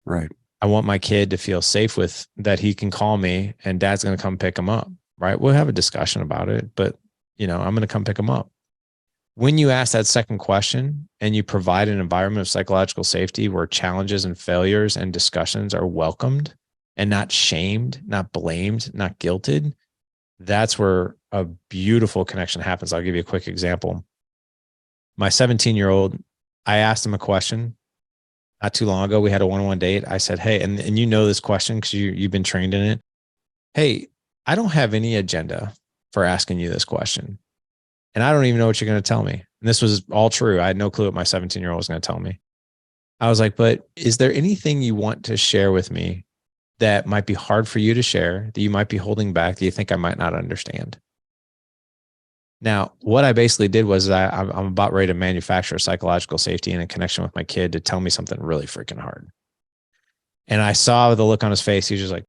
Right. I want my kid to feel safe with that he can call me and dad's going to come pick him up, right? We'll have a discussion about it, but I'm going to come pick him up. When you ask that second question and you provide an environment of psychological safety where challenges and failures and discussions are welcomed and not shamed, not blamed, not guilted, that's where a beautiful connection happens. I'll give you a quick example. My 17-year-old, I asked him a question not too long ago. We had a one-on-one date. I said, hey, and you know this question because you've been trained in it. Hey, I don't have any agenda for asking you this question. And I don't even know what you're going to tell me. And this was all true. I had no clue what my 17-year-old was going to tell me. I was like, but is there anything you want to share with me that might be hard for you to share, that you might be holding back, that you think I might not understand? Now, what I basically did was I'm about ready to manufacture psychological safety and a connection with my kid to tell me something really freaking hard. And I saw the look on his face. He was just like,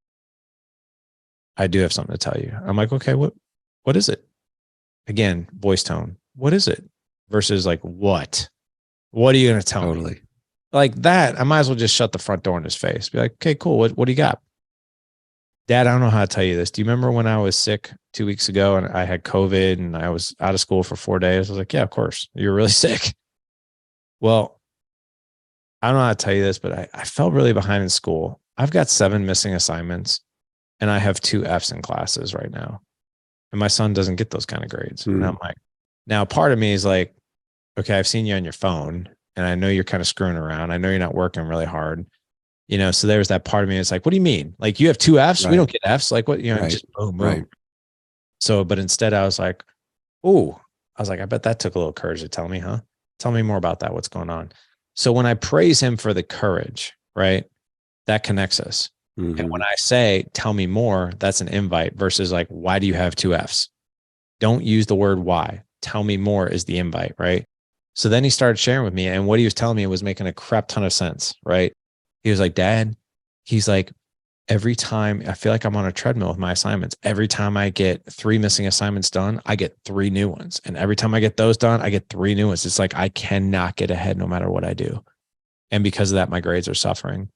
I do have something to tell you. I'm like, okay, what is it? Again, voice tone. What is it? Versus like, what? What are you going to tell me? Like that, I might as well just shut the front door in his face. Be like, okay, cool. What do you got? Dad, I don't know how to tell you this. Do you remember when I was sick 2 weeks ago and I had COVID and I was out of school for 4 days? I was like, yeah, of course. You're really sick. Well, I don't know how to tell you this, but I felt really behind in school. I've got 7 missing assignments and I have 2 Fs in classes right now. And my son doesn't get those kind of grades. And I'm like, now part of me is like, okay, I've seen you on your phone and I know you're kind of screwing around. I know you're not working really hard. So there's that part of me. It's like, what do you mean? Like you have 2 Fs? Right. We don't get Fs. Like what, just boom, boom. Right. So, but instead I was like, I bet that took a little courage to tell me, huh? Tell me more about that. What's going on? So when I praise him for the courage, right, that connects us. Mm-hmm. And when I say, tell me more, that's an invite versus like, why do you have 2 Fs? Don't use the word why. Tell me more is the invite, right? So then he started sharing with me and what he was telling me was making a crap ton of sense, right? He was like, Dad, he's like, every time I feel like I'm on a treadmill with my assignments, every time I get 3 missing assignments done, I get 3 new ones. And every time I get those done, I get 3 new ones. It's like, I cannot get ahead no matter what I do. And because of that, my grades are suffering.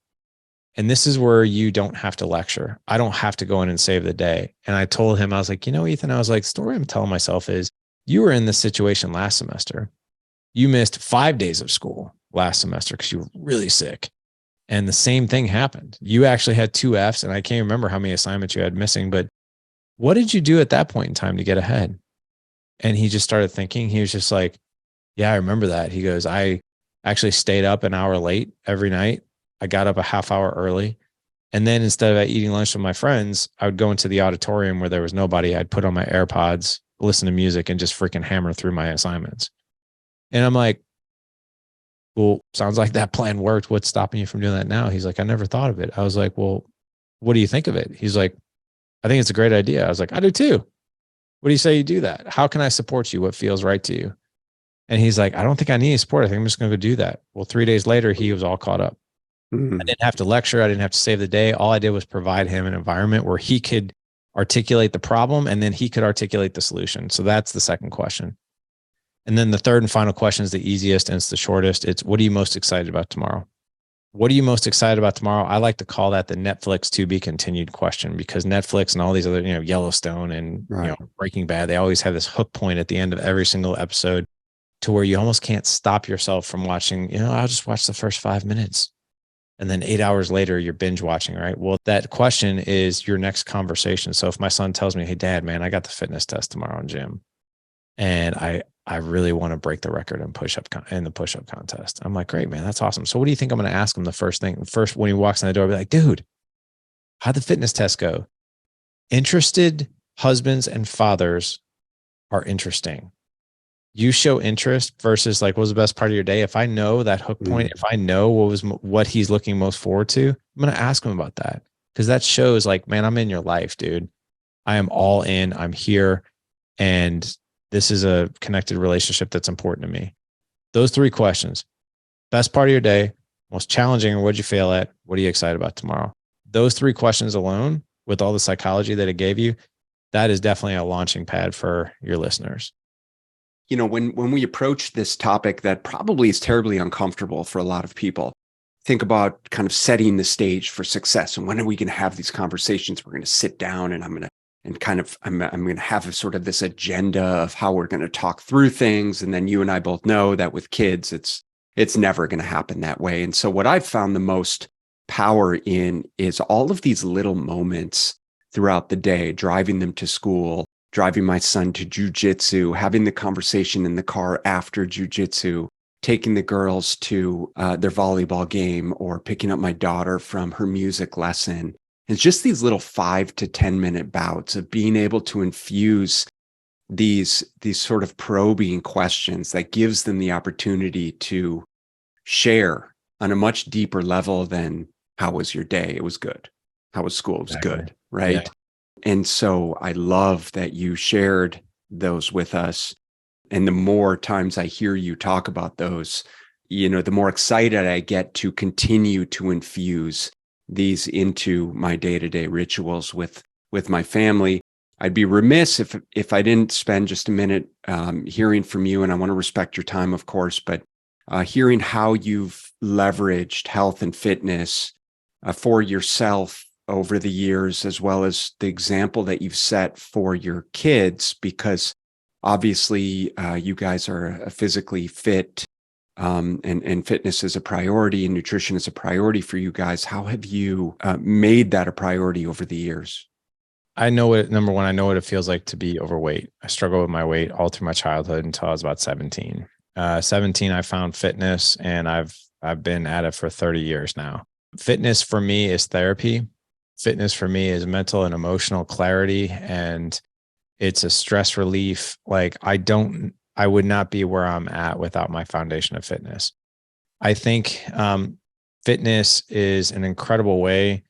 And this is where you don't have to lecture. I don't have to go in and save the day. And I told him, I was like, Ethan, I was like, the story I'm telling myself is you were in this situation last semester. You missed 5 days of school last semester because you were really sick. And the same thing happened. You actually had 2 Fs, and I can't remember how many assignments you had missing, but what did you do at that point in time to get ahead? And he just started thinking. He was just like, yeah, I remember that. He goes, I actually stayed up an hour late every night. I got up a half hour early. And then instead of eating lunch with my friends, I would go into the auditorium where there was nobody. I'd put on my AirPods, listen to music, and just freaking hammer through my assignments. And I'm like, well, sounds like that plan worked. What's stopping you from doing that now? He's like, I never thought of it. I was like, well, what do you think of it? He's like, I think it's a great idea. I was like, I do too. What do you say you do that? How can I support you? What feels right to you? And he's like, I don't think I need any support. I think I'm just going to go do that. Well, 3 days later, he was all caught up. I didn't have to lecture. I didn't have to save the day. All I did was provide him an environment where he could articulate the problem and then he could articulate the solution. So that's the second question. And then the third and final question is the easiest and it's the shortest. It's, what are you most excited about tomorrow? What are you most excited about tomorrow? I like to call that the Netflix to be continued question, because Netflix and all these other, Yellowstone and Breaking Bad, they always have this hook point at the end of every single episode to where you almost can't stop yourself from watching, I'll just watch the first 5 minutes. And then 8 hours later, you're binge watching, right? Well, that question is your next conversation. So if my son tells me, hey, Dad, man, I got the fitness test tomorrow in gym, and I really want to break the record in the push-up contest. I'm like, great, man, that's awesome. So what do you think I'm going to ask him the first thing? First, when he walks in the door, I'll be like, dude, how'd the fitness test go? Interested husbands and fathers are interesting. You show interest versus like, what was the best part of your day? If I know that hook point, if I know what he's looking most forward to, I'm going to ask him about that, because that shows like, man, I'm in your life, dude. I am all in. I'm here. And this is a connected relationship that's important to me. Those 3 questions: best part of your day, most challenging, or what'd you fail at? What are you excited about tomorrow? Those 3 questions alone, with all the psychology that it gave you, that is definitely a launching pad for your listeners. When we approach this topic that probably is terribly uncomfortable for a lot of people, think about kind of setting the stage for success. And when are we going to have these conversations? We're going to sit down and I'm going to have a sort of this agenda of how we're going to talk through things. And then you and I both know that with kids, it's never going to happen that way. And so what I've found the most power in is all of these little moments throughout the day, driving them to school, driving my son to jujitsu, having the conversation in the car after jujitsu, taking the girls to their volleyball game, or picking up my daughter from her music lesson. It's just these little 5 to 10 minute bouts of being able to infuse these sort of probing questions that gives them the opportunity to share on a much deeper level than, how was your day? It was good. How was school? It was good. Right. Yeah. And so I love that you shared those with us. And the more times I hear you talk about those, the more excited I get to continue to infuse these into my day-to-day rituals with my family. I'd be remiss if I didn't spend just a minute hearing from you, and I want to respect your time, of course, but hearing how you've leveraged health and fitness for yourself over the years, as well as the example that you've set for your kids, because obviously you guys are physically fit, and fitness is a priority and nutrition is a priority for you guys. How have you made that a priority over the years? Number one, I know what it feels like to be overweight. I struggled with my weight all through my childhood until I was about 17. 17, I found fitness, and I've been at it for 30 years now. Fitness for me is therapy. Fitness for me is mental and emotional clarity, and it's a stress relief. Like I would not be where I'm at without my foundation of fitness. I think fitness is an incredible way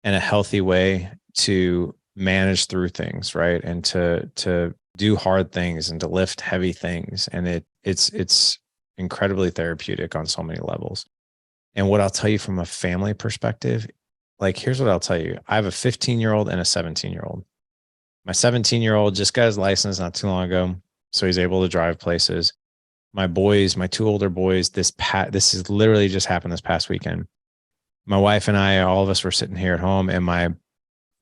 and a healthy way to manage through things, right? And to do hard things and to lift heavy things. And it's incredibly therapeutic on so many levels. And what I'll tell you from a family perspective, like, here's what I'll tell you. I have a 15-year-old and a 17-year-old. My 17-year-old just got his license not too long ago, so he's able to drive places. My 2 older boys, this has literally just happened this past weekend. My wife and I, all of us were sitting here at home, and my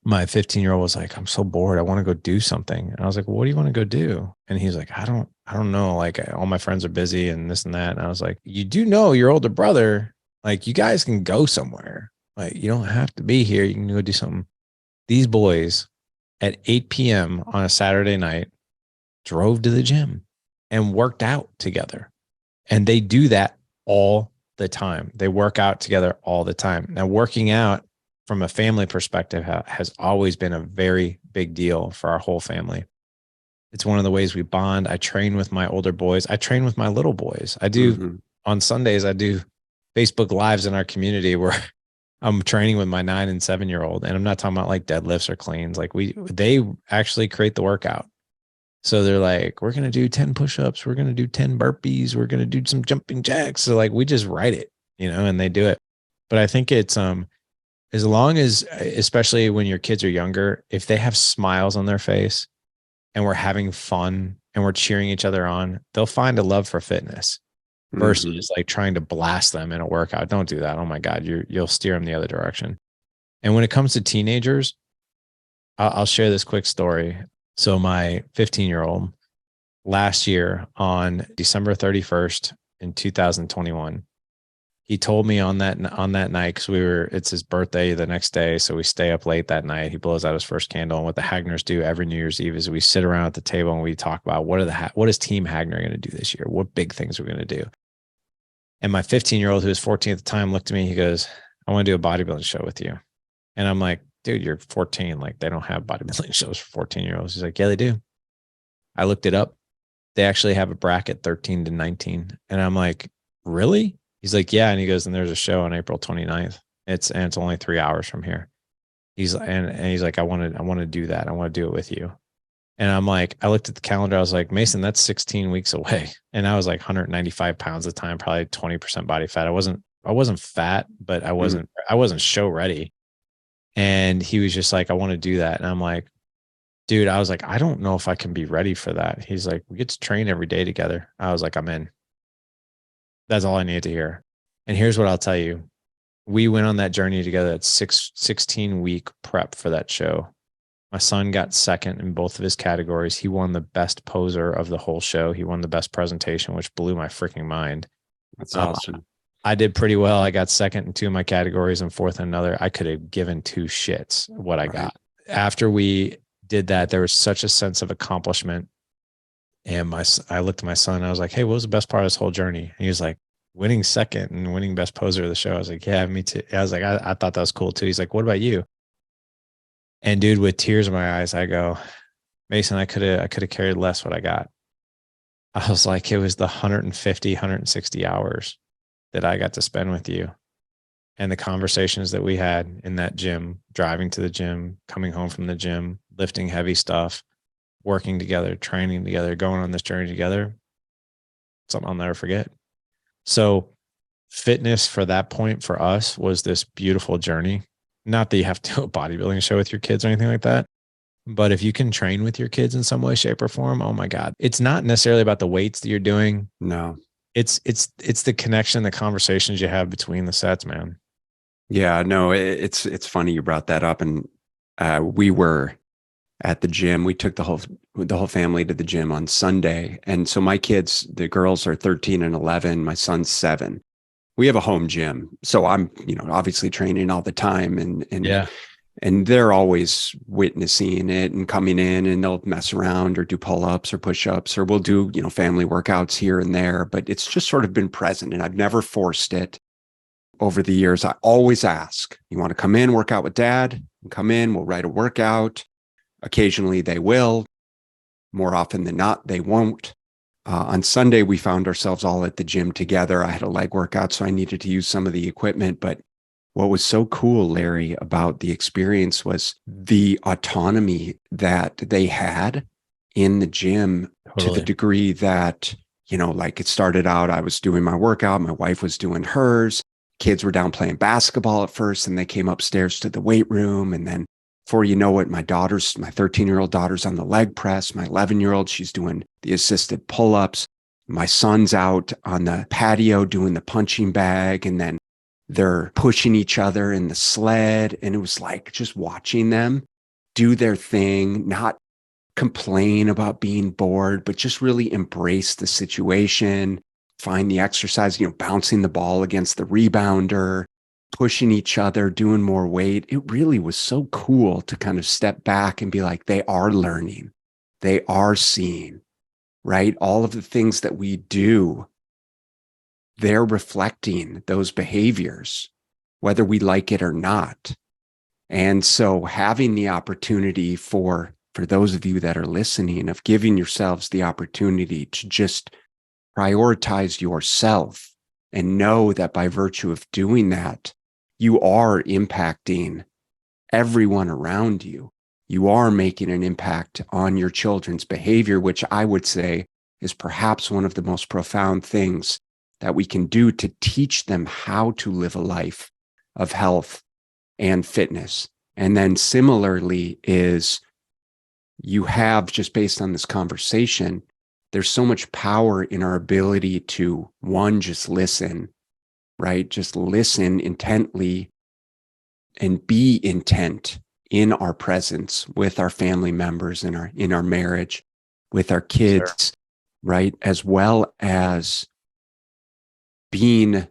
15-year-old was like, I'm so bored. I want to go do something. And I was like, well, what do you want to go do? And he's like, I don't know. Like, all my friends are busy and this and that. And I was like, you do know your older brother Like, you guys can go somewhere. Like, you don't have to be here. You can go do something. These boys at 8 p.m. on a Saturday night drove to the gym and worked out together. And they do that all the time. They work out together all the time. Now, working out from a family perspective has always been a very big deal for our whole family. It's one of the ways we bond. I train with my older boys. I train with my little boys. I do on Sundays, I do Facebook Lives in our community where I'm training with my 9 and 7-year-old. And I'm not talking about like deadlifts or cleans. Like they actually create the workout. So they're like, we're going to do 10 push-ups. We're going to do 10 burpees. We're going to do some jumping jacks. So like, we just write it, and they do it. But I think it's, as long as, especially when your kids are younger, if they have smiles on their face and we're having fun and we're cheering each other on, they'll find a love for fitness versus like trying to blast them in a workout. Don't do that. Oh my God, you'll steer them the other direction. And when it comes to teenagers, I'll share this quick story. So my 15-year-old last year on December 31st in 2021, he told me on that night, because it's his birthday the next day. So we stay up late that night. He blows out his first candle. And what the Hagners do every New Year's Eve is we sit around at the table and we talk about what is Team Hagner going to do this year? What big things we're going to do? And my 15-year-old, who was 14 at the time, looked at me. He goes, I want to do a bodybuilding show with you. And I'm like, dude, you're 14. Like, they don't have bodybuilding shows for 14-year-olds. He's like, yeah, they do. I looked it up. They actually have a bracket 13 to 19. And I'm like, really? He's like, yeah. And he goes, and there's a show on April 29th. It's only 3 hours from here. He's like, I want to do that. I want to do it with you. And I'm like, I looked at the calendar. I was like, Mason, that's 16 weeks away. And I was like 195 pounds at the time, probably 20% body fat. I wasn't fat, but I wasn't show ready. And he was just like, I want to do that. And I'm like, dude, I was like, I don't know if I can be ready for that. He's like, we get to train every day together. I was like, I'm in. That's all I needed to hear. And here's what I'll tell you. We went on that journey together at 16-week prep for that show. My son got second in both of his categories. He won the best poser of the whole show. He won the best presentation, which blew my freaking mind. That's awesome. I did pretty well. I got second in 2 of my categories and fourth in another. I could have given 2 shits what I got. After we did that, there was such a sense of accomplishment. And I looked at my son and I was like, hey, what was the best part of this whole journey? And he was like, winning second and winning best poser of the show. I was like, yeah, me too. I was like, I thought that was cool too. He's like, what about you? And dude, with tears in my eyes, I go, Mason, I could have carried less what I got. I was like, it was the 150, 160 hours that I got to spend with you. And the conversations that we had in that gym, driving to the gym, coming home from the gym, lifting heavy stuff, working together, training together, going on this journey together. Something I'll never forget. So fitness for that point for us was this beautiful journey. Not that you have to do a bodybuilding show with your kids or anything like that. But if you can train with your kids in some way, shape, or form, oh my God. It's not necessarily about the weights that you're doing. No. It's the connection, the conversations you have between the sets, man. Yeah, no, it's funny you brought that up. And we were at the gym. We took the whole family to the gym on Sunday. And so my kids, the girls are 13 and 11. My son's 7. We have a home gym. So I'm, obviously training all the time and they're always witnessing it and coming in, and they'll mess around or do pull-ups or push-ups, or we'll do, family workouts here and there, but it's just sort of been present and I've never forced it over the years. I always ask, you want to come in, work out with dad? Come in, we'll write a workout. Occasionally they will. More often than not, they won't. On Sunday, we found ourselves all at the gym together. I had a leg workout, so I needed to use some of the equipment. But what was so cool, Larry, about the experience was the autonomy that they had in the gym. Totally. To the degree that, like it started out, I was doing my workout, my wife was doing hers. Kids were down playing basketball at first, and they came upstairs to the weight room. And then before you know it, my 13-year-old daughter's on the leg press. My 11-year-old, she's doing the assisted pull-ups. My son's out on the patio doing the punching bag. And then they're pushing each other in the sled. And it was like just watching them do their thing, not complain about being bored, but just really embrace the situation, find the exercise, bouncing the ball against the rebounder, pushing each other, doing more weight. It really was so cool to kind of step back and be like, they are learning, they are seeing, right? All of the things that we do, they're reflecting those behaviors, whether we like it or not. And so having the opportunity for those of you that are listening, of giving yourselves the opportunity to just prioritize yourself and know that by virtue of doing that, you are impacting everyone around you. You are making an impact on your children's behavior, which I would say is perhaps one of the most profound things that we can do to teach them how to live a life of health and fitness. And then similarly is you have, just based on this conversation, there's so much power in our ability to, one, just listen, right? Just listen intently and be intent in our presence with our family members, in our marriage, with our kids, sure, right? As well as being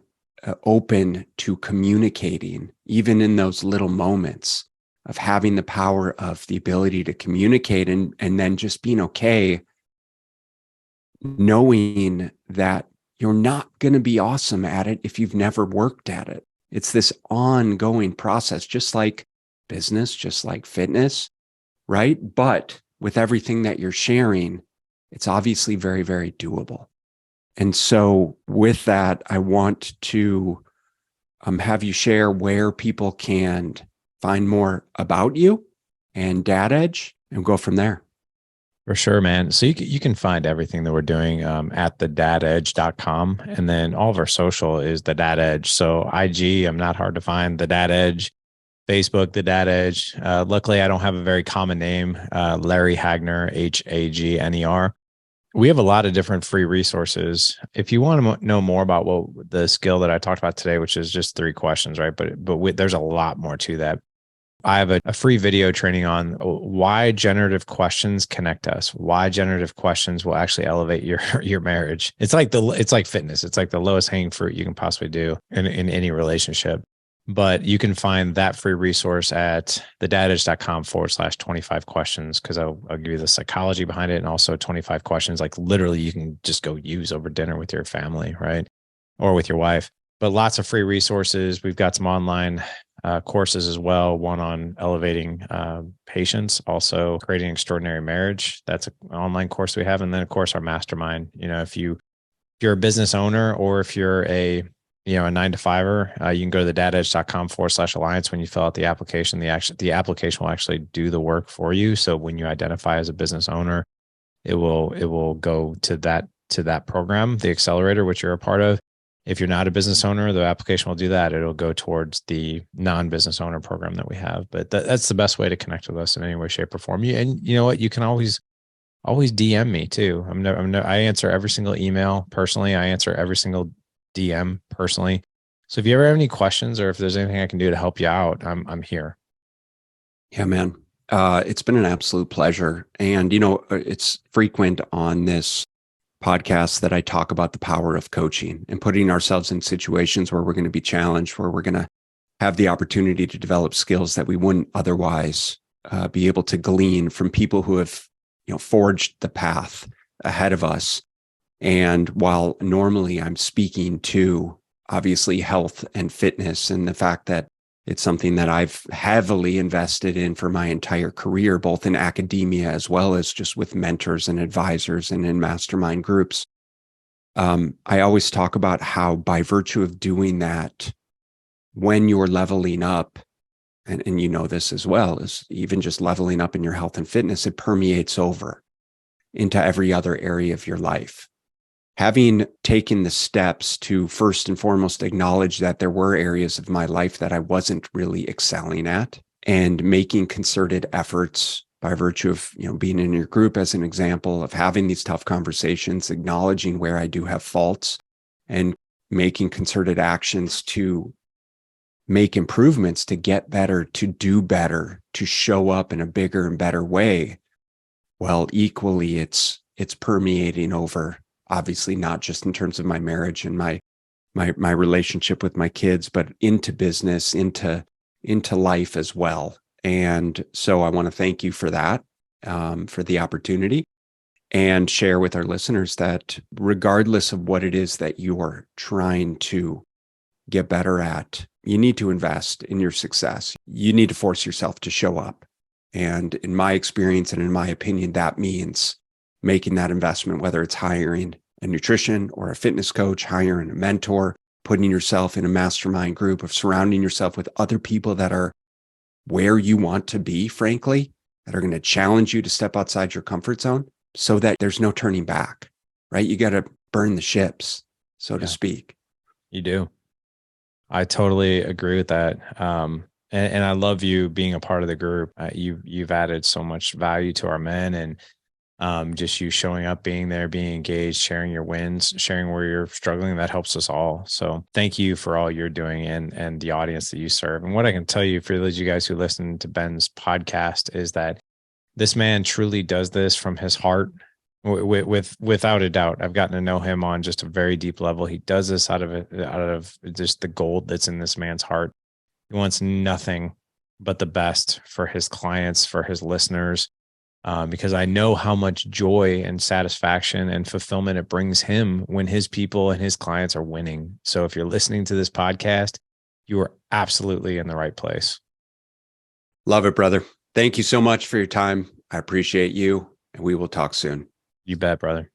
open to communicating, even in those little moments of having the power of the ability to communicate, and then just being okay, knowing that you're not going to be awesome at it if you've never worked at it. It's this ongoing process, just like business, just like fitness, right? But with everything that you're sharing, it's obviously very, very doable. And so with that, I want to have you share where people can find more about you and Dad Edge and go from there. For sure, man. So you can find everything that we're doing at thedadedge.com. And then all of our social is the Dad Edge. So IG, I'm not hard to find, the Dad Edge. Facebook, the Dad Edge. Luckily, I don't have a very common name, Larry Hagner, Hagner. We have a lot of different free resources. If you want to know more about the skill that I talked about today, which is just 3 questions, right? But there's a lot more to that. I have a free video training on why generative questions connect us, why generative questions will actually elevate your marriage. It's like fitness. It's like the lowest hanging fruit you can possibly do in any relationship. But you can find that free resource at thedadedge.com/25 questions, because I'll give you the psychology behind it, and also 25 questions, like literally you can just go use over dinner with your family, right? Or with your wife. But lots of free resources. We've got some online courses as well. One on elevating patience, also creating extraordinary marriage. That's an online course we have. And then of course our mastermind. If you're a business owner, or if you're a 9-to-5er, you can go to thedadedge.com/alliance. When you fill out the application, the application will actually do the work for you. So when you identify as a business owner, it will go to that program, the accelerator, which you're a part of. If you're not a business owner, the application will do that. It'll go towards the non-business owner program that we have. But that's the best way to connect with us in any way, shape, or form. And you know what? You can always DM me too. I answer every single email personally. I answer every single DM personally. So if you ever have any questions, or if there's anything I can do to help you out, I'm here. Yeah, man. It's been an absolute pleasure. And, it's frequent on this podcast that I talk about the power of coaching and putting ourselves in situations where we're going to be challenged, where we're going to have the opportunity to develop skills that we wouldn't otherwise be able to glean from people who have, forged the path ahead of us. And while normally I'm speaking to obviously health and fitness, and the fact that it's something that I've heavily invested in for my entire career, both in academia as well as just with mentors and advisors and in mastermind groups. I always talk about how by virtue of doing that, when you're leveling up, and you know this as well, is even just leveling up in your health and fitness, it permeates over into every other area of your life. Having taken the steps to first and foremost acknowledge that there were areas of my life that I wasn't really excelling at, and making concerted efforts by virtue of, being in your group as an example of having these tough conversations, acknowledging where I do have faults, and making concerted actions to make improvements, to get better, to do better, to show up in a bigger and better way. Well, equally, it's permeating over obviously not just in terms of my marriage and my relationship with my kids, but into business, into life as well. And so I want to thank you for that, for the opportunity, and share with our listeners that regardless of what it is that you are trying to get better at, you need to invest in your success. You need to force yourself to show up. And in my experience and in my opinion, that means making that investment, whether it's hiring a nutrition or a fitness coach, hiring a mentor, putting yourself in a mastermind group, of surrounding yourself with other people that are where you want to be, frankly, that are going to challenge you to step outside your comfort zone so that there's no turning back, right? You got to burn the ships, so to speak. You do. I totally agree with that. And I love you being a part of the group. You've added so much value to our men, and just you showing up, being there, being engaged, sharing your wins, sharing where you're struggling, that helps us all. So thank you for all you're doing and the audience that you serve. And what I can tell you for those of you guys who listen to Ben's podcast is that this man truly does this from his heart. Without a doubt, I've gotten to know him on just a very deep level. He does this out of just the gold that's in this man's heart. He wants nothing but the best for his clients, for his listeners, because I know how much joy and satisfaction and fulfillment it brings him when his people and his clients are winning. So if you're listening to this podcast, you are absolutely in the right place. Love it, brother. Thank you so much for your time. I appreciate you, and we will talk soon. You bet, brother.